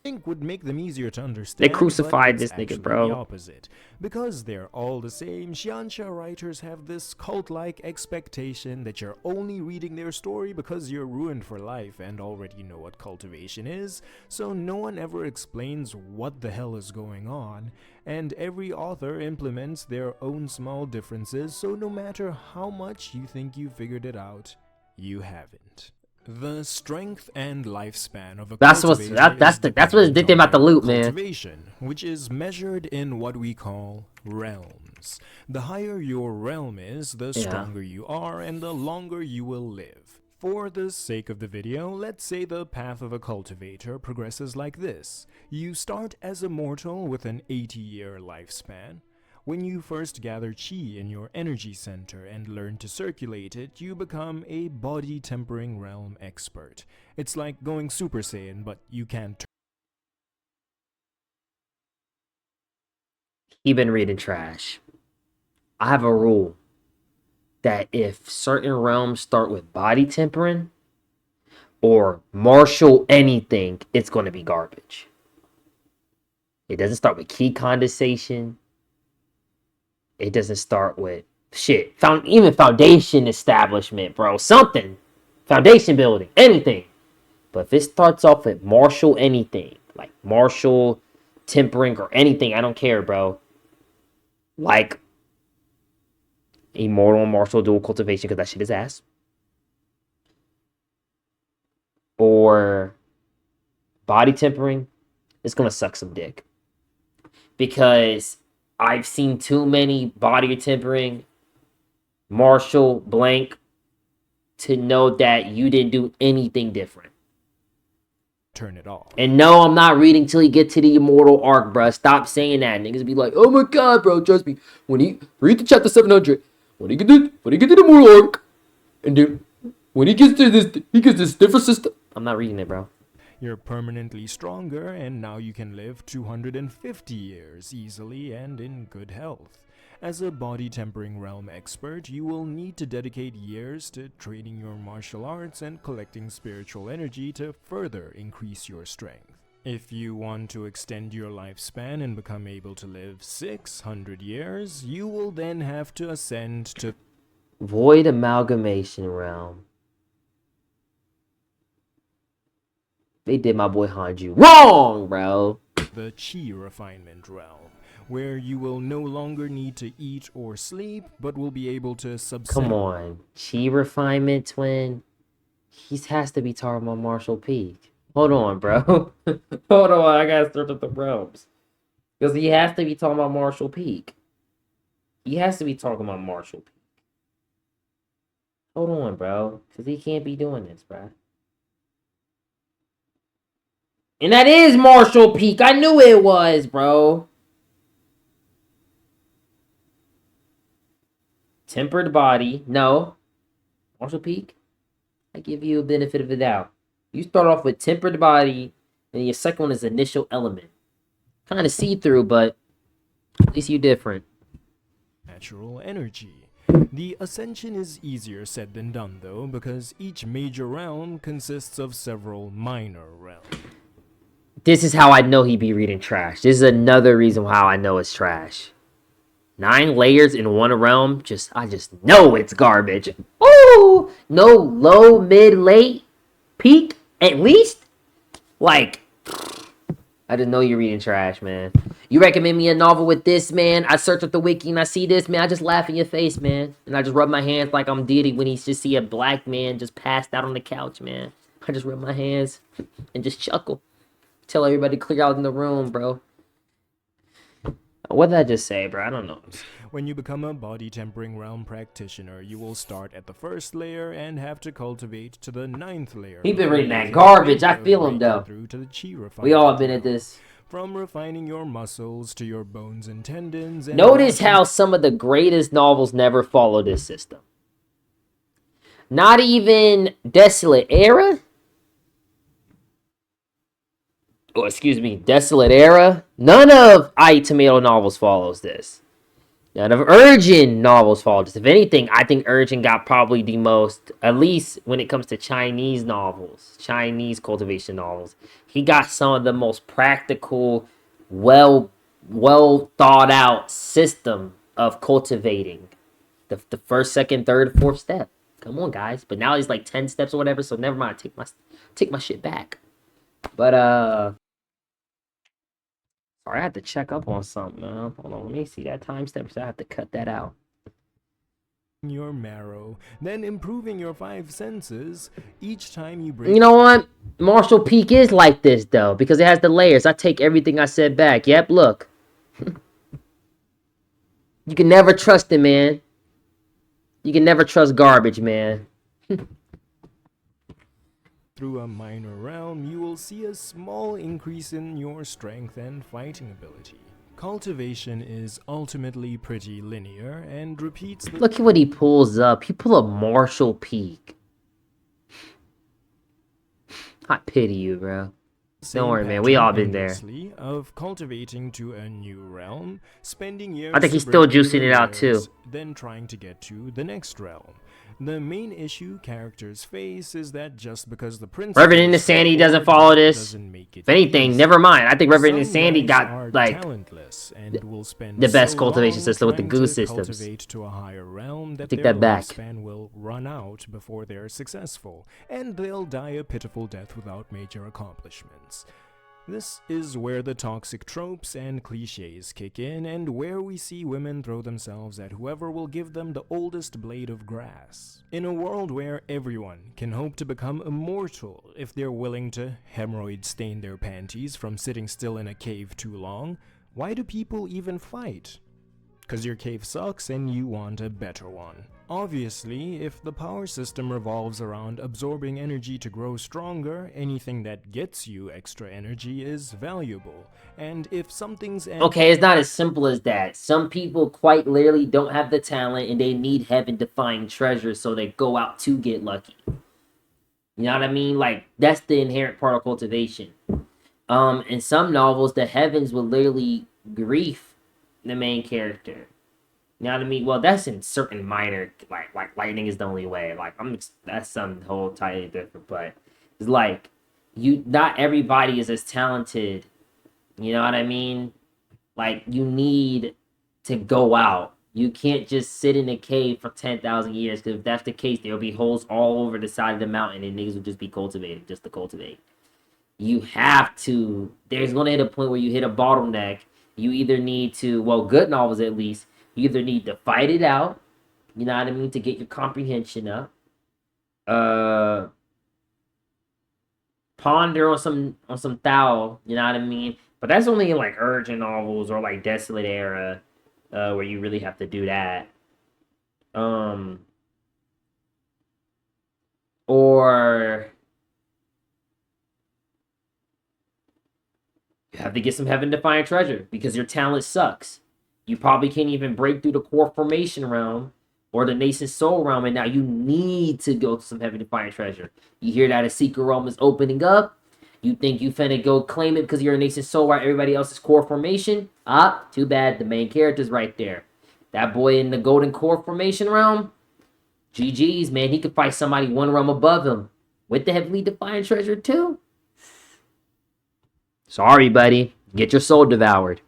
think would make them easier to understand. They crucified but it's this nigga, actually bro. The opposite. Because they're all the same, Xianxia writers have this cult-like expectation that you're only reading their story because you're ruined for life and already know what cultivation is, so no one ever explains what the hell is going on, and every author implements their own small differences, so no matter how much you think you figured it out, you haven't. The strength and lifespan of a That's cultivator is what's dependent addictive about the on loot, man. cultivation, which is measured in what we call realms. The higher your realm is, the stronger you are and the longer you will live. For the sake of the video, let's say the path of a cultivator progresses like this. You start as a mortal with an 80-year lifespan. When you first gather chi in your energy center and learn to circulate it, you become a body tempering realm expert. It's like going Super Saiyan, but you can't turn. He been reading trash. I have a rule that if certain realms start with body tempering or martial anything, it's going to be garbage. It doesn't start with key condensation. It doesn't start with shit. Even foundation establishment, bro. Something. Foundation building. Anything. But if it starts off with martial anything, like martial tempering or anything, I don't care, bro. Like immortal and martial dual cultivation, because that shit is ass. Or body tempering, it's gonna suck some dick. Because I've seen too many body tempering, martial blank, to know that you didn't do anything different. Turn it off. And no, I'm not reading till you get to the immortal arc, bro. Stop saying that. Niggas be like, oh my god, bro, trust me. When he read the chapter 700, when he get to the immortal arc, and then when he gets this different system. I'm not reading it, bro. You're permanently stronger, and now you can live 250 years easily and in good health. As a body tempering realm expert, you will need to dedicate years to training your martial arts and collecting spiritual energy to further increase your strength. If you want to extend your lifespan and become able to live 600 years, you will then have to ascend to Void amalgamation realm. They did my boy Hanju wrong, bro. the chi refinement realm, where you will no longer need to eat or sleep, but will be able to Come on. Chi refinement twin. He has to be talking about Marshall Peak. Hold on, bro. Hold on, I gotta search up the realms. Because he has to be talking about Marshall Peak. He has to be talking about Marshall Peak. Hold on, bro. Because he can't be doing this, bro. And that is Marshall Peak. I knew it was, bro. tempered body. No, Marshall Peak, I give you a benefit of the doubt. You start off with tempered body, and your second one is initial element. Kind of see-through, but at least you different. Natural energy. The ascension is easier said than done, though, because each major realm consists of several minor realms. This is how I know he be reading trash. This is another reason how I know it's trash. 9 layers in one realm, I just know it's garbage. Oh, no low, mid, late, peak, at least? Like, I just know you're reading trash, man. You recommend me a novel with this, man? I search up the wiki and I see this, man. I just laugh in your face, man. And I just rub my hands like I'm Diddy when he just see a black man just passed out on the couch, man. I just rub my hands and just chuckle. Tell everybody to clear out in the room, bro. What did I just say, bro? I don't know. When you become a body tempering realm practitioner, you will start at the first layer and have to cultivate to the 9th layer. He been reading that garbage. I feel him, though. Through to the chi We all been at this. From refining your muscles to your bones and tendons. And Notice how some of the greatest novels never follow this system. Not even Desolate Era. Oh, excuse me, Desolate Era. None of I Eat Tomato novels follows this. None of Urgent novels follow this. If anything, I think Urgent got probably the most, at least when it comes to Chinese novels, Chinese cultivation novels, he got some of the most practical, well thought out system of cultivating. The first, second, third, fourth step. Come on, guys. But now he's like 10 steps or whatever, so never mind. Take my shit back. But sorry, I had to check up on something, man. Hold on, let me see that time step, so I have to cut that out. Your marrow, then improving your 5 senses each time you break. You know what? Marshall Peak is like this though, because it has the layers. I take everything I said back. Yep, look. You can never trust it, man. You can never trust garbage, man. Through a minor realm, you will see a small increase in your strength and fighting ability. Cultivation is ultimately pretty linear and repeats the... Look at what he pulls up. He pull up Marshall Peak. I pity you, bro. Don't worry, man. We all been there. Of cultivating to a new realm, spending years... I think he's still juicing it out, too. Then trying to get to the next realm. The main issue characters face is that just because the principle Reverend Insanity doesn't follow this. If anything, never mind. I think Reverend Insanity got like the best cultivation system with the goose systems. To a higher realm that take their that back. Lifespan will run out before they're successful, and they'll die a pitiful death without major accomplishments. This is where the toxic tropes and cliches kick in, and where we see women throw themselves at whoever will give them the oldest blade of grass. In a world where everyone can hope to become immortal if they're willing to hemorrhoid stain their panties from sitting still in a cave too long, why do people even fight? 'Cause your cave sucks and you want a better one. Obviously, if the power system revolves around absorbing energy to grow stronger, anything that gets you extra energy is valuable. And if something's... Okay, it's not as simple as that. Some people quite literally don't have the talent and they need heaven to find treasure, so they go out to get lucky. You know what I mean? Like, that's the inherent part of cultivation. In some novels, the heavens will literally grief the main character. You know what I mean? Well, that's in certain minor, like lightning is the only way. Like, that's some whole entirely different. But it's like, not everybody is as talented. You know what I mean? Like, you need to go out. You can't just sit in a cave for 10,000 years. Because if that's the case, there'll be holes all over the side of the mountain, and niggas will just be cultivating just to cultivate. You have to. There's gonna hit a point where you hit a bottleneck. You either need to, well, good novels at least, you either need to fight it out, you know what I mean, to get your comprehension up. Ponder on some thou, you know what I mean? But that's only in like urgent novels or like Desolate Era, where you really have to do that. Or you have to get some heaven to find treasure because your talent sucks. You probably can't even break through the core formation realm or the nascent soul realm, and now you need to go to some heavy defiant treasure. You hear that a secret realm is opening up. You think you finna go claim it because you're a nascent soul while everybody else is core formation? Ah, too bad. The main character's right there. That boy in the golden core formation realm, GG's, man. He could fight somebody one realm above him with the heavily defiant treasure too. Sorry, buddy. Get your soul devoured.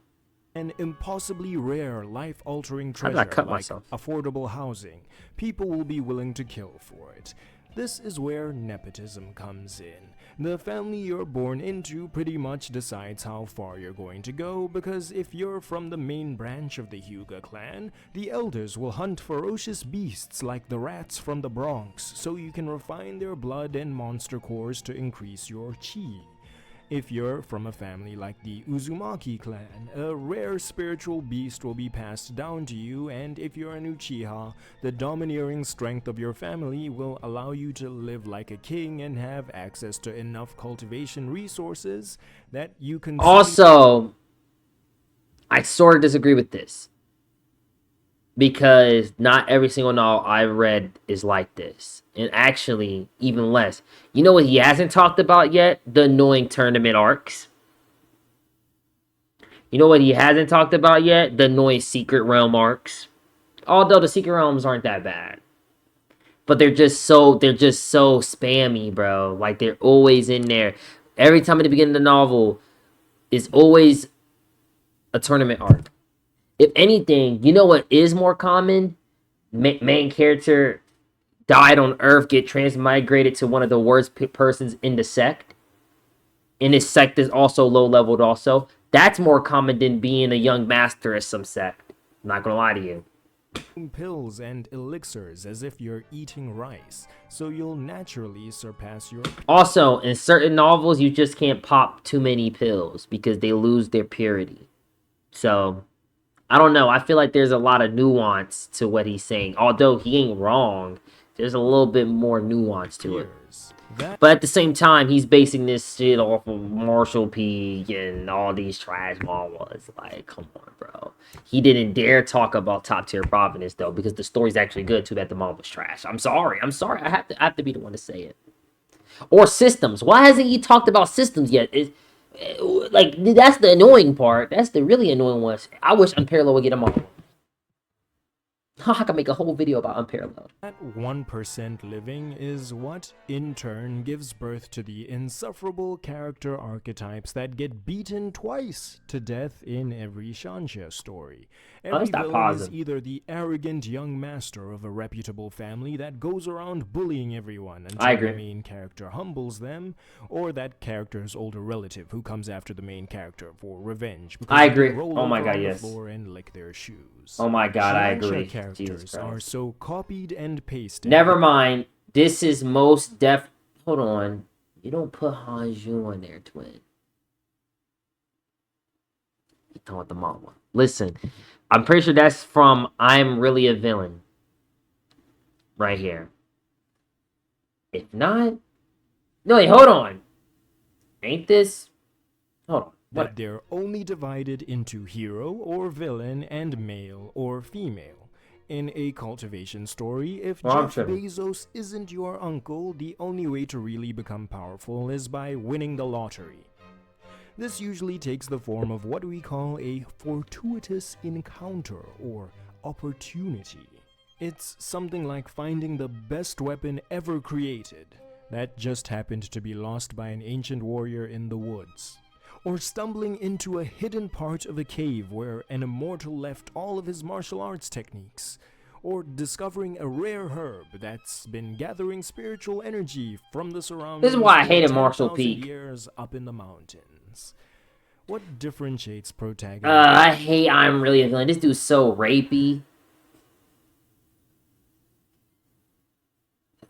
An impossibly rare, life-altering How treasure did I cut like myself? affordable housing, people will be willing to kill for it. This is where nepotism comes in. The family you're born into pretty much decides how far you're going to go, because if you're from the main branch of the Hyuga clan, the elders will hunt ferocious beasts like the rats from the Bronx, so you can refine their blood and monster cores to increase your chi. If you're from a family like the Uzumaki clan, a rare spiritual beast will be passed down to you, and if you're an Uchiha, the domineering strength of your family will allow you to live like a king and have access to enough cultivation resources that you can... Also, I sort of disagree with this. Because not every single novel I've read is like this. And actually, even less. You know what he hasn't talked about yet? The annoying tournament arcs. You know what he hasn't talked about yet? The annoying Secret Realm arcs. Although the Secret Realms aren't that bad. But they're just so spammy, bro. Like, they're always in there. Every time at the beginning of the novel is always a tournament arc. If anything, you know what is more common? Main character died on Earth, get transmigrated to one of the worst persons in the sect. And his sect is also low-leveled also. That's more common than being a young master of some sect. I'm not gonna lie to you. pills and elixirs as if you're eating rice, so you'll naturally surpass your... Also, in certain novels, you just can't pop too many pills because they lose their purity. So... I don't know. I feel like there's a lot of nuance to what he's saying. Although he ain't wrong, there's a little bit more nuance to it. But at the same time, he's basing this shit off of Marshall P and all these trash manhwas. Like, come on, bro. He didn't dare talk about top tier Providence though, because the story's actually good. Too bad the manga was trash. I'm sorry. I have to be the one to say it. Or systems. Why hasn't he talked about systems yet? Like, that's the annoying part. That's the really annoying one. I wish Unparalleled would get him on. I can make a whole video about Unparalleled. That 1% living is what, in turn, gives birth to the insufferable character archetypes that get beaten twice to death in every Shansha story. Every villain is either the arrogant young master of a reputable family that goes around bullying everyone until the main character humbles them, or that character's older relative who comes after the main character for revenge because I agree. they roll Oh my over god, on the yes. floor and lick their shoes. Oh my god, I Shansha agree. characters are so copied and pasted. Never mind. This is most def. Hold on. You don't put Hanju in there, twin. You talking about the mama. Listen, I'm pretty sure that's from I'm Really a Villain. Right here. If not... No, wait, hold on. Ain't this... Hold on. What? That they're only divided into hero or villain and male or female. In a cultivation story, if Jeff Bezos isn't your uncle, the only way to really become powerful is by winning the lottery. This usually takes the form of what we call a fortuitous encounter or opportunity. It's something like finding the best weapon ever created that just happened to be lost by an ancient warrior in the woods. Or stumbling into a hidden part of a cave where an immortal left all of his martial arts techniques. Or discovering a rare herb that's been gathering spiritual energy from the surroundings. This is why I hated Marshall Peak. Years up in the mountains. What differentiates protagonists? I hate I'm Really a Villain. This dude's so rapey.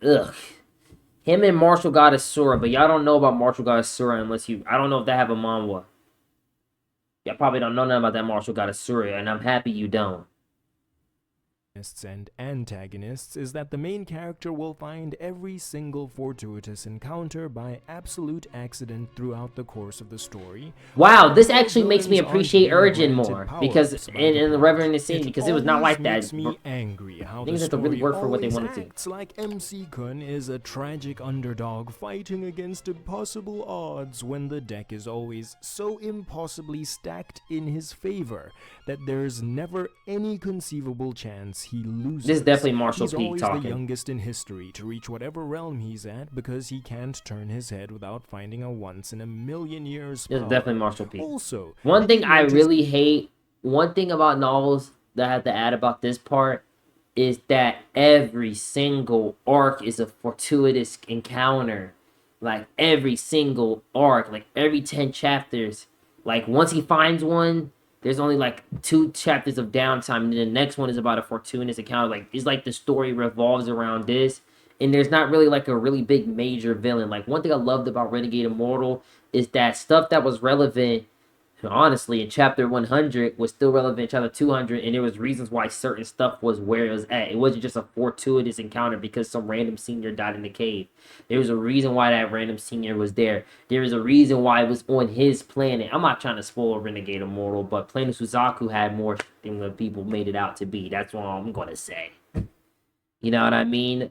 Ugh. Him and Martial God Asura, but y'all don't know about Martial God Asura unless you... I don't know if they have a manhwa. Y'all probably don't know nothing about that Martial God Asura, and I'm happy you don't. and antagonists is that the main character will find every single fortuitous encounter by absolute accident throughout the course of the story. Wow, this Although actually makes me villains aren't appreciate being Urgent granted more because power-ups by in the the plot, Reverend scene because it was not always like that. makes me angry how the Things have to really story work for what they always wanted to. acts like MC-kun is a tragic underdog fighting against impossible odds when the deck is always so impossibly stacked in his favor that there's never any conceivable chance he loses. This is definitely Marshall He's Peak always talking. the youngest in history to reach whatever realm he's at because he can't turn his head without finding a once-in-a-million-years This is power. definitely Marshall Peak. Also, One have thing you I noticed- really hate, one thing about novels that I have to add about this part is that every single arc is a fortuitous encounter. Like every single arc, like every 10 chapters, like once he finds one, there's only like 2 chapters of downtime, and then the next one is about a fortuitous encounter. Like it's like the story revolves around this, and there's not really like a really big major villain. Like one thing I loved about Renegade Immortal is that stuff that was relevant, honestly, in chapter 100 was still relevant in chapter 200, and there was reasons why certain stuff was where it was at. It wasn't just a fortuitous encounter because some random senior died in the cave. There was a reason why that random senior was there. There was a reason why it was on his planet. I'm not trying to spoil Renegade Immortal, but Planet Suzaku had more than the people made it out to be. That's what I'm gonna say. You know what I mean?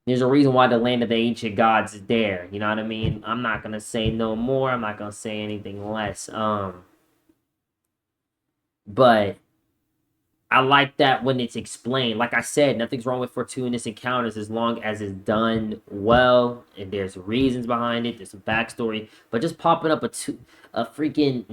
There's a reason why the land of the ancient gods is there. You know what I mean? I'm not gonna say no more. I'm not gonna say anything less. But I like that when it's explained. Like I said, nothing's wrong with fortuitous encounters as long as it's done well and there's reasons behind it. There's some backstory. But just popping up a freaking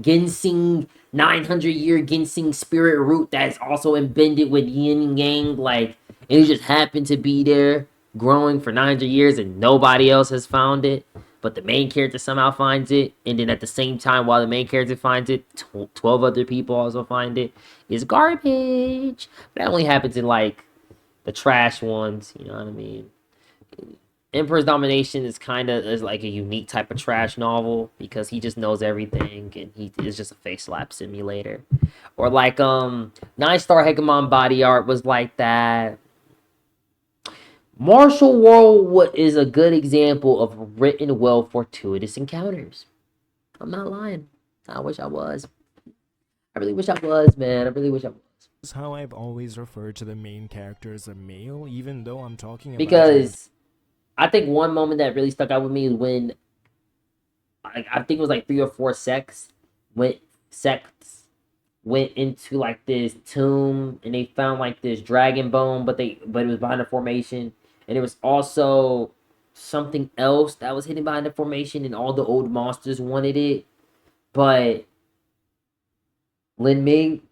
ginseng 900-year ginseng spirit root that's also embedded with yin and yang, like it just happened to be there growing for 900 years and nobody else has found it, but the main character somehow finds it, and then at the same time while the main character finds it, 12 other people also find it, is garbage. That only happens in like the trash ones, you know what I mean? Emperor's Domination is kind of is like a unique type of trash novel because he just knows everything and he is just a face slap simulator. Or like 9-Star Hegemon Body Art was like that. Martial World is a good example of written well fortuitous encounters. I'm not lying. I wish I was. I really wish I was, man. I really wish I was. This is how I've always referred to the main character as a male, even though I'm talking about... Because I think one moment that really stuck out with me is when I think it was like 3 or 4 sects went into like this tomb and they found like this dragon bone, but it was behind a formation, and there was also something else that was hidden behind the formation, and all the old monsters wanted it, but Lin Ming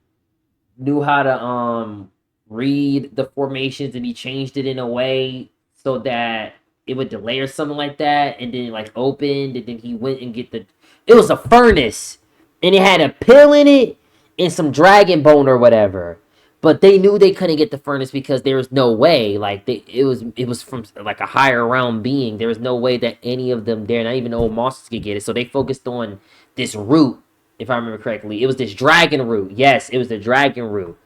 knew how to read the formations, and he changed it in a way so that it would delay or something like that, and then like opened, and then he went and it was a furnace, and it had a pill in it and some dragon bone or whatever. But they knew they couldn't get the furnace because there was no way, like it was from like a higher realm being. There was no way that any of them there, not even the old monsters, could get it. So they focused on this root, if I remember correctly. It was this dragon root. Yes, it was the dragon root.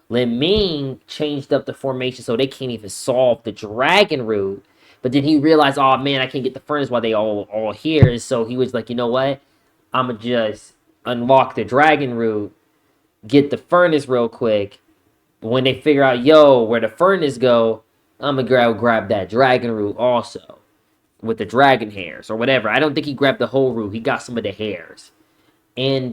Lin Ming changed up the formation so they can't even solve the dragon root. But then he realized, oh man, I can't get the furnace while they all here. And so he was like, you know what? I'ma just unlock the dragon root, get the furnace real quick. But when they figure out, yo, where the furnace go, I'm gonna grab that dragon root also with the dragon hairs or whatever. I don't think he grabbed the whole root. He got some of the hairs. And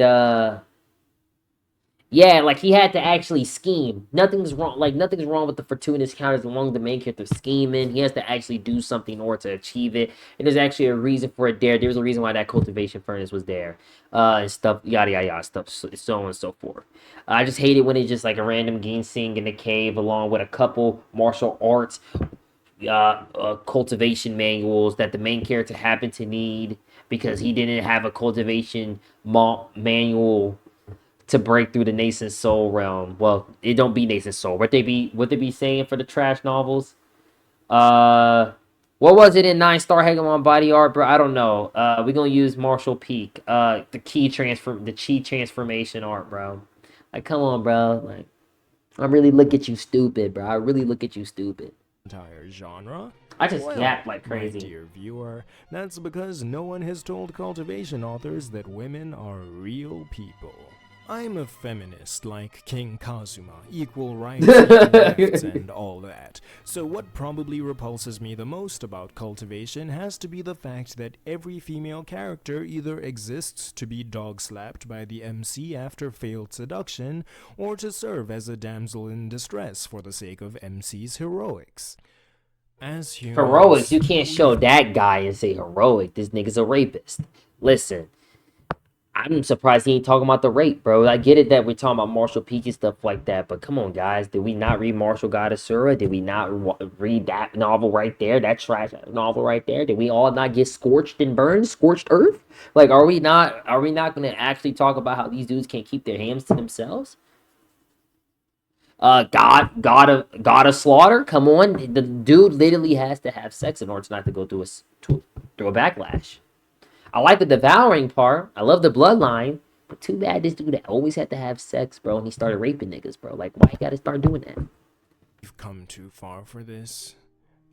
yeah, like he had to actually scheme. Nothing's wrong with the fortuitous counters along the main character scheming. He has to actually do something in order to achieve it. And there's actually a reason for it there. There's a reason why that cultivation furnace was there. And stuff, yada yada yada, stuff, so on and so forth. I just hate it when it's just like a random ginseng in the cave along with a couple martial arts cultivation manuals that the main character happened to need because he didn't have a cultivation manual to break through the nascent soul realm. Well, it don't be nascent soul. What they be saying for the trash novels? What was it in 9-Star Hegemon Body Art, bro? I don't know. We're gonna use Marshall Peak. The chi transformation art, bro. Like, come on, bro. Like, I really look at you stupid, bro. I really look at you stupid. Entire genre? I just Well, yap like my crazy. dear viewer, that's because no one has told cultivation authors that women are real people. I'm a feminist like King Kazuma, equal rights, equal lefts, and all that. So what probably repulses me the most about cultivation has to be the fact that every female character either exists to be dog-slapped by the MC after failed seduction, or to serve as a damsel in distress for the sake of MC's heroics. As humans, Heroics, you can't show that guy and say heroic. This nigga's a rapist. Listen, I'm surprised he ain't talking about the rape, bro. I get it that we're talking about Marshall Peak and stuff like that, but come on, guys. Did we not read Marshall God Asura? Did we not read that novel right there? That trash novel right there? Did we all not get scorched and burned? Scorched earth? Like, are we not going to actually talk about how these dudes can't keep their hands to themselves? God of slaughter. Come on, the dude literally has to have sex in order to not to go through a backlash. I like the devouring part. I love the bloodline, but too bad this dude always had to have sex, bro. And he started raping niggas, bro. Like, why you gotta start doing that? we've come too far for this.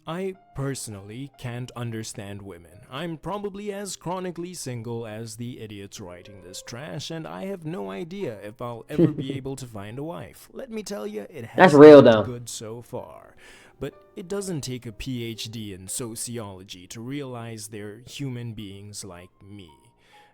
I personally can't understand women. I'm probably as chronically single as the idiots writing this trash, and I have no idea if I'll ever be able to find a wife. Let me tell you, it has That's real, been though. good so far. But it doesn't take a PhD in sociology to realize they're human beings like me.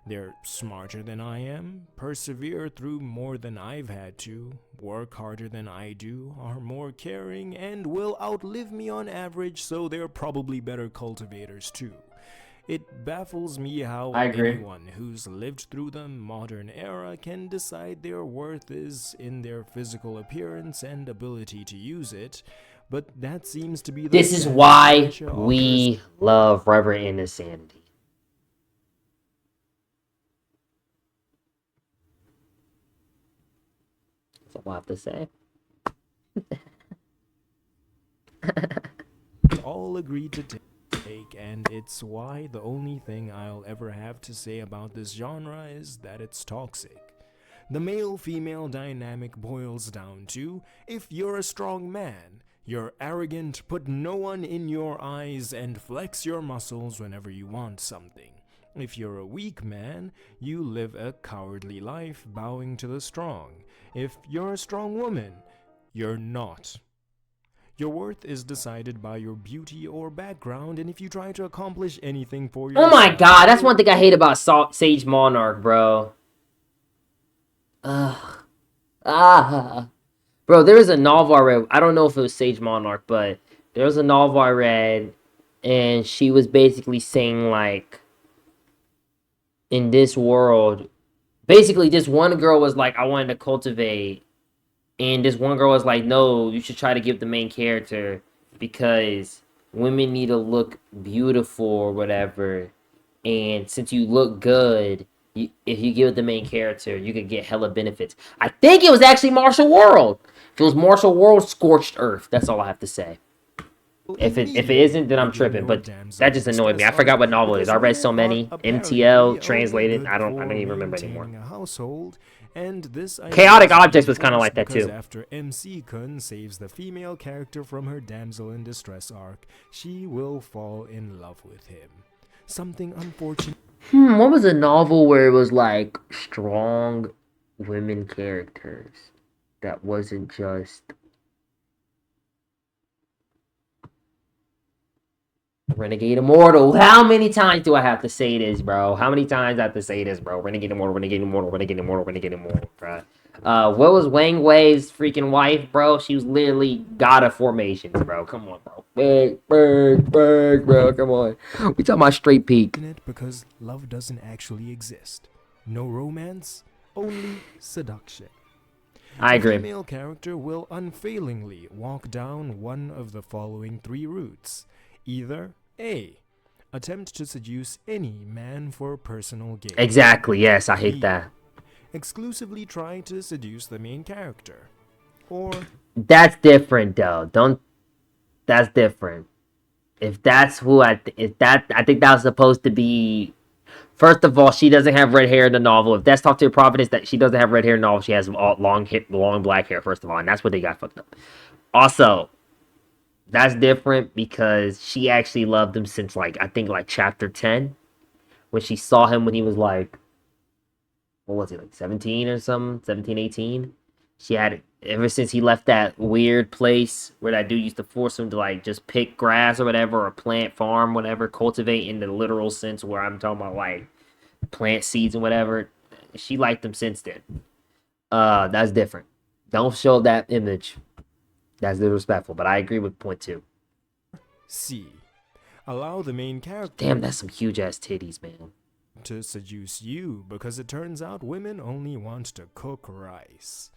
They're smarter than I am, persevere through more than I've had to, work harder than I do, are more caring, and will outlive me on average, so they're probably better cultivators too. It baffles me how I agree. anyone who's lived through the modern era can decide their worth is in their physical appearance and ability to use it, but that seems to be the This is standard why culture offers. we love Reverend Insanity. That's all I have to say. all agreed to take, and it's why the only thing I'll ever have to say about this genre is that it's toxic. The male-female dynamic boils down to, if you're a strong man, you're arrogant, put no one in your eyes, and flex your muscles whenever you want something. If you're a weak man, you live a cowardly life, bowing to the strong. If you're a strong woman, you're not. Your worth is decided by your beauty or background, and if you try to accomplish anything for yourself... Oh my god, that's one thing I hate about Sage Monarch, bro. Bro, there was a novel I read. I don't know if it was Sage Monarch, but there was a novel I read, and she was basically saying, like, in this world, basically this one girl was like, I wanted to cultivate, and this one girl was like, no, you should try to give the main character, because women need to look beautiful or whatever, and since you look good, if you give it the main character, you could get hella benefits. I think it was actually Martial World. If it was Martial World, Scorched Earth. That's all I have to say. If it isn't, then I'm tripping. But that just annoyed me. I forgot what novel it is. I read so many. MTL translated. I don't even remember anymore. And this Chaotic Objects was kind of like that too. After MC-kun saves the female character from her damsel in distress arc, she will fall in love with him. Something unfortunate. What was a novel where it was like strong women characters that wasn't just Renegade Immortal? How many times do I have to say this, bro? How many times do I have to say this, bro? Renegade Immortal, Renegade Immortal, Renegade Immortal, Renegade Immortal, bro. What was Wang Wei's freaking wife, bro? She was literally god of formations, bro. Come on, bro. Big, bro. Come on. We talking about straight peak. Because love doesn't actually exist. No romance, only seduction. I agree. The female character will unfailingly walk down one of the following three routes. Either A. Attempt to seduce any man for personal gain. Exactly, yes, I hate B. that. Exclusively try to seduce the main character. Or... That's different, though. That's different. If that's who I think that was supposed to be First of all, she doesn't have red hair in the novel. If that's Talk to Your Prophet is that she doesn't have red hair in the novel, she has long black hair, first of all, and that's what they got fucked up. Also, that's different because she actually loved him since, like, I think, like, chapter 10, when she saw him when he was, like, what was he, like, 17 or something? 17, 18? She had, ever since he left that weird place where that dude used to force him to, like, just pick grass or whatever, or plant, farm, whatever, cultivate in the literal sense where I'm talking about, like, plant seeds and whatever. She liked him since then. That's different. Don't show that image. That's disrespectful, but I agree with point 2. C. Allow the main character Damn, that's some huge ass titties, man. to seduce you because it turns out women only want to cook rice.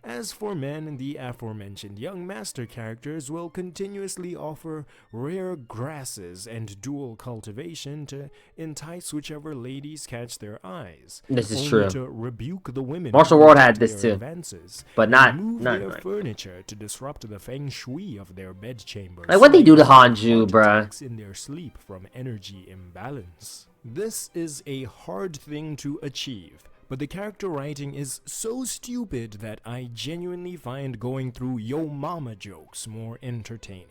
As for men, the aforementioned young master characters will continuously offer rare grasses and dual cultivation to entice whichever ladies catch their eyes. This is only true. to rebuke the women Martial who World block had this their too, advances but and not move their right. furniture to disrupt the feng shui of their bedchambers. Like, what they do to Heart Hanju, bruh? attacks in their sleep from energy imbalance. This is a hard thing to achieve, but the character writing is so stupid that I genuinely find going through Yo Mama jokes more entertaining.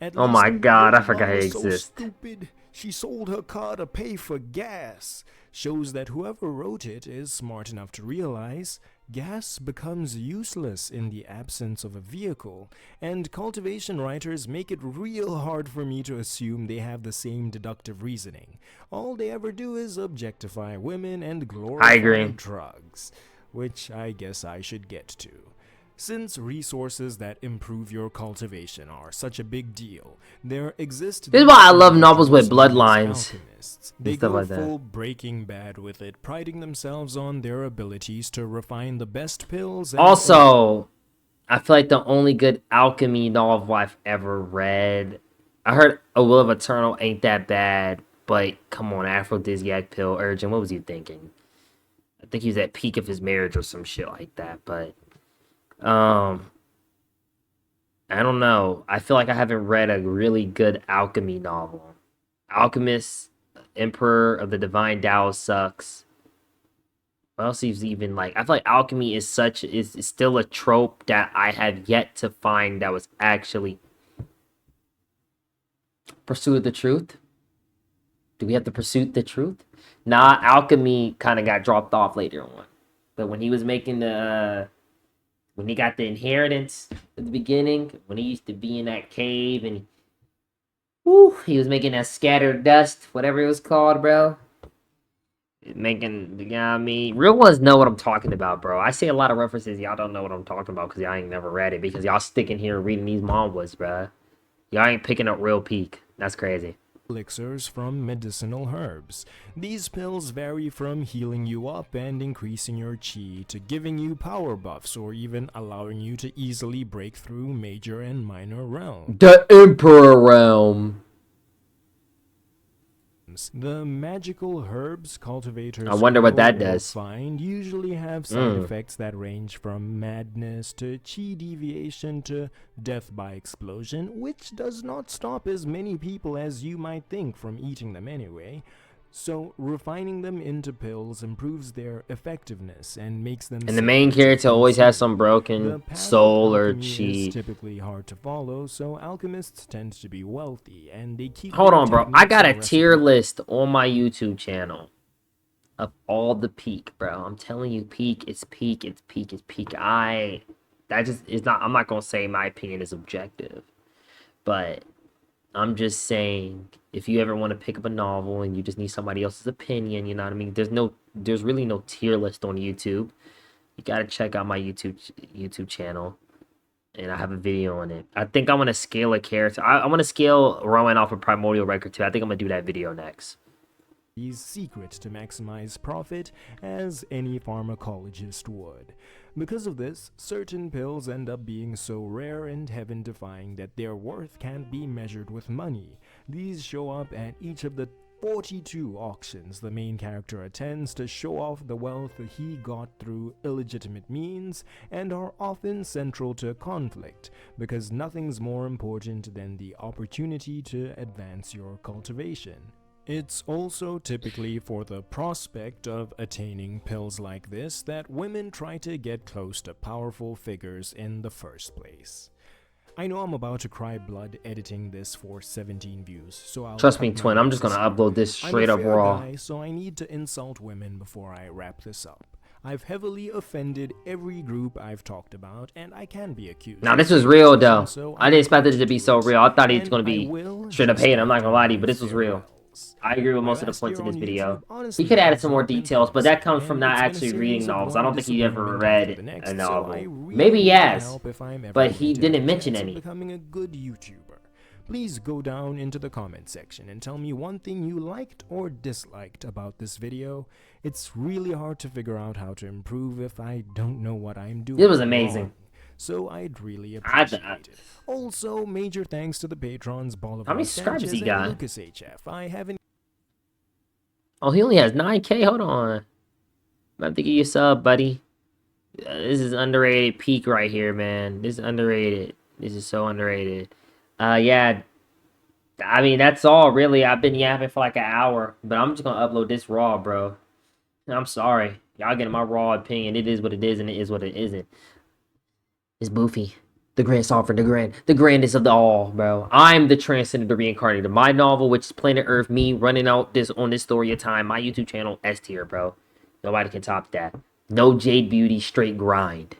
At Oh my least god, I Yo forgot he Mama's so exists. stupid, she sold her car to pay for gas. Shows that whoever wrote it is smart enough to realize gas becomes useless in the absence of a vehicle, and cultivation writers make it real hard for me to assume they have the same deductive reasoning. All they ever do is objectify women and glorify agree. drugs, which I guess I should get to. Since resources that improve your cultivation are such a big deal, there exist. This is why I love novels with individuals known as bloodlines alchemists. They stuff go like that. full Breaking Bad with it, priding themselves on their abilities to refine the best pills. And Also, I feel like the only good alchemy novel I've ever read, I heard A Will of Eternal ain't that bad, but come on, Aphrodisiac Pill, Urgent, what was you thinking? I think he was at peak of his marriage or some shit like that, but I don't know. I feel like I haven't read a really good alchemy novel. Alchemist, Emperor of the Divine Tao sucks. What else is even like? I feel like alchemy is still a trope that I have yet to find that was actually Pursuit the Truth. Do we have to pursue the truth? Nah, alchemy kind of got dropped off later on. But when he was making when he got the inheritance at the beginning, when he used to be in that cave and he was making that scattered dust, whatever it was called, bro. Making, you know what I mean? Real ones know what I'm talking about, bro. I say a lot of references. Y'all don't know what I'm talking about because y'all ain't never read it because y'all sticking here reading these manhwas, bro. Y'all ain't picking up real peak. That's crazy. elixirs from medicinal herbs. These pills vary from healing you up and increasing your chi to giving you power buffs or even allowing you to easily break through major and minor realms. The Emperor Realm. The magical herbs cultivators I wonder what that grow or does. find usually have side effects that range from madness to chi deviation to death by explosion, which does not stop as many people as you might think from eating them anyway. So refining them into pills improves their effectiveness and makes them. And the main safer to character always has consume. some broken The path of soul or alchemy is chi. typically hard to follow, so alchemists tend to be wealthy, and they keep. Hold their on, bro. I techniques got a and tier recipes list on my YouTube channel of all the peak, bro. I'm telling you, peak. It's peak. It's peak. It's peak. That just is not. I'm not gonna say my opinion is objective, but I'm just saying if you ever want to pick up a novel and you just need somebody else's opinion, you know what I mean. There's really no tier list on YouTube. You gotta check out my YouTube channel. And I have a video on it. I think I want to scale a character. I want to scale Rowan off of Primordial Record 2. I think I'm going to do that video next. secret to maximize profit, as any pharmacologist would. Because of this, certain pills end up being so rare and heaven-defying that their worth can't be measured with money. These show up at each of the 42 auctions the main character attends to show off the wealth he got through illegitimate means, and are often central to conflict, because nothing's more important than the opportunity to advance your cultivation. It's also typically for the prospect of attaining pills like this that women try to get close to powerful figures in the first place. I know I'm about to cry blood editing this for 17 views, so I'll Trust cut me, my twin. I'm just losses gonna here. upload this I'm straight a up fair raw. guy, so I need to insult women before I wrap this up. I've heavily offended every group I've talked about, and I can be accused. Now of this was real sexism, though. so I didn't expect it to can't be do so it, real. I thought he was and gonna I be will straight up just hating. I'm not have gonna lie to you, my but this was real. farewells. I agree with My most of the last points year in this on video. YouTube He honestly could add has some more not been details, but that promising, comes from and not it's been a actually reading series of novels. I one don't think he ever disappointment after read the next, a so I novel. really Maybe he need your has, help if I'm ever but going he to didn't have a mention chance of any. becoming a good YouTuber. Please go down into the comment section and tell me one thing you liked or disliked about this video. It's really hard to figure out how to improve if I don't know what I'm doing. It was amazing. wrong. So I'd really I- appreciate it. Also, major thanks to the patrons Bolivar How many subscribers Sanchez he got? and Lucas HF. I haven't Oh, he only has 9K. Hold on. I'm thinking you sub, buddy. This is underrated peak right here, man. This is underrated. This is so underrated. Yeah. I mean, that's all really. I've been yapping for like an hour, but I'm just gonna upload this raw, bro. I'm sorry. Y'all getting my raw opinion. It is what it is, and it is what it isn't. It's Boofy. The Grand Sovereign, the grandest of the all, bro. I'm the transcendent, the reincarnated. My novel, which is Planet Earth, me running out this on this story of time. My YouTube channel, S tier, bro. Nobody can top that. No Jade Beauty, straight grind.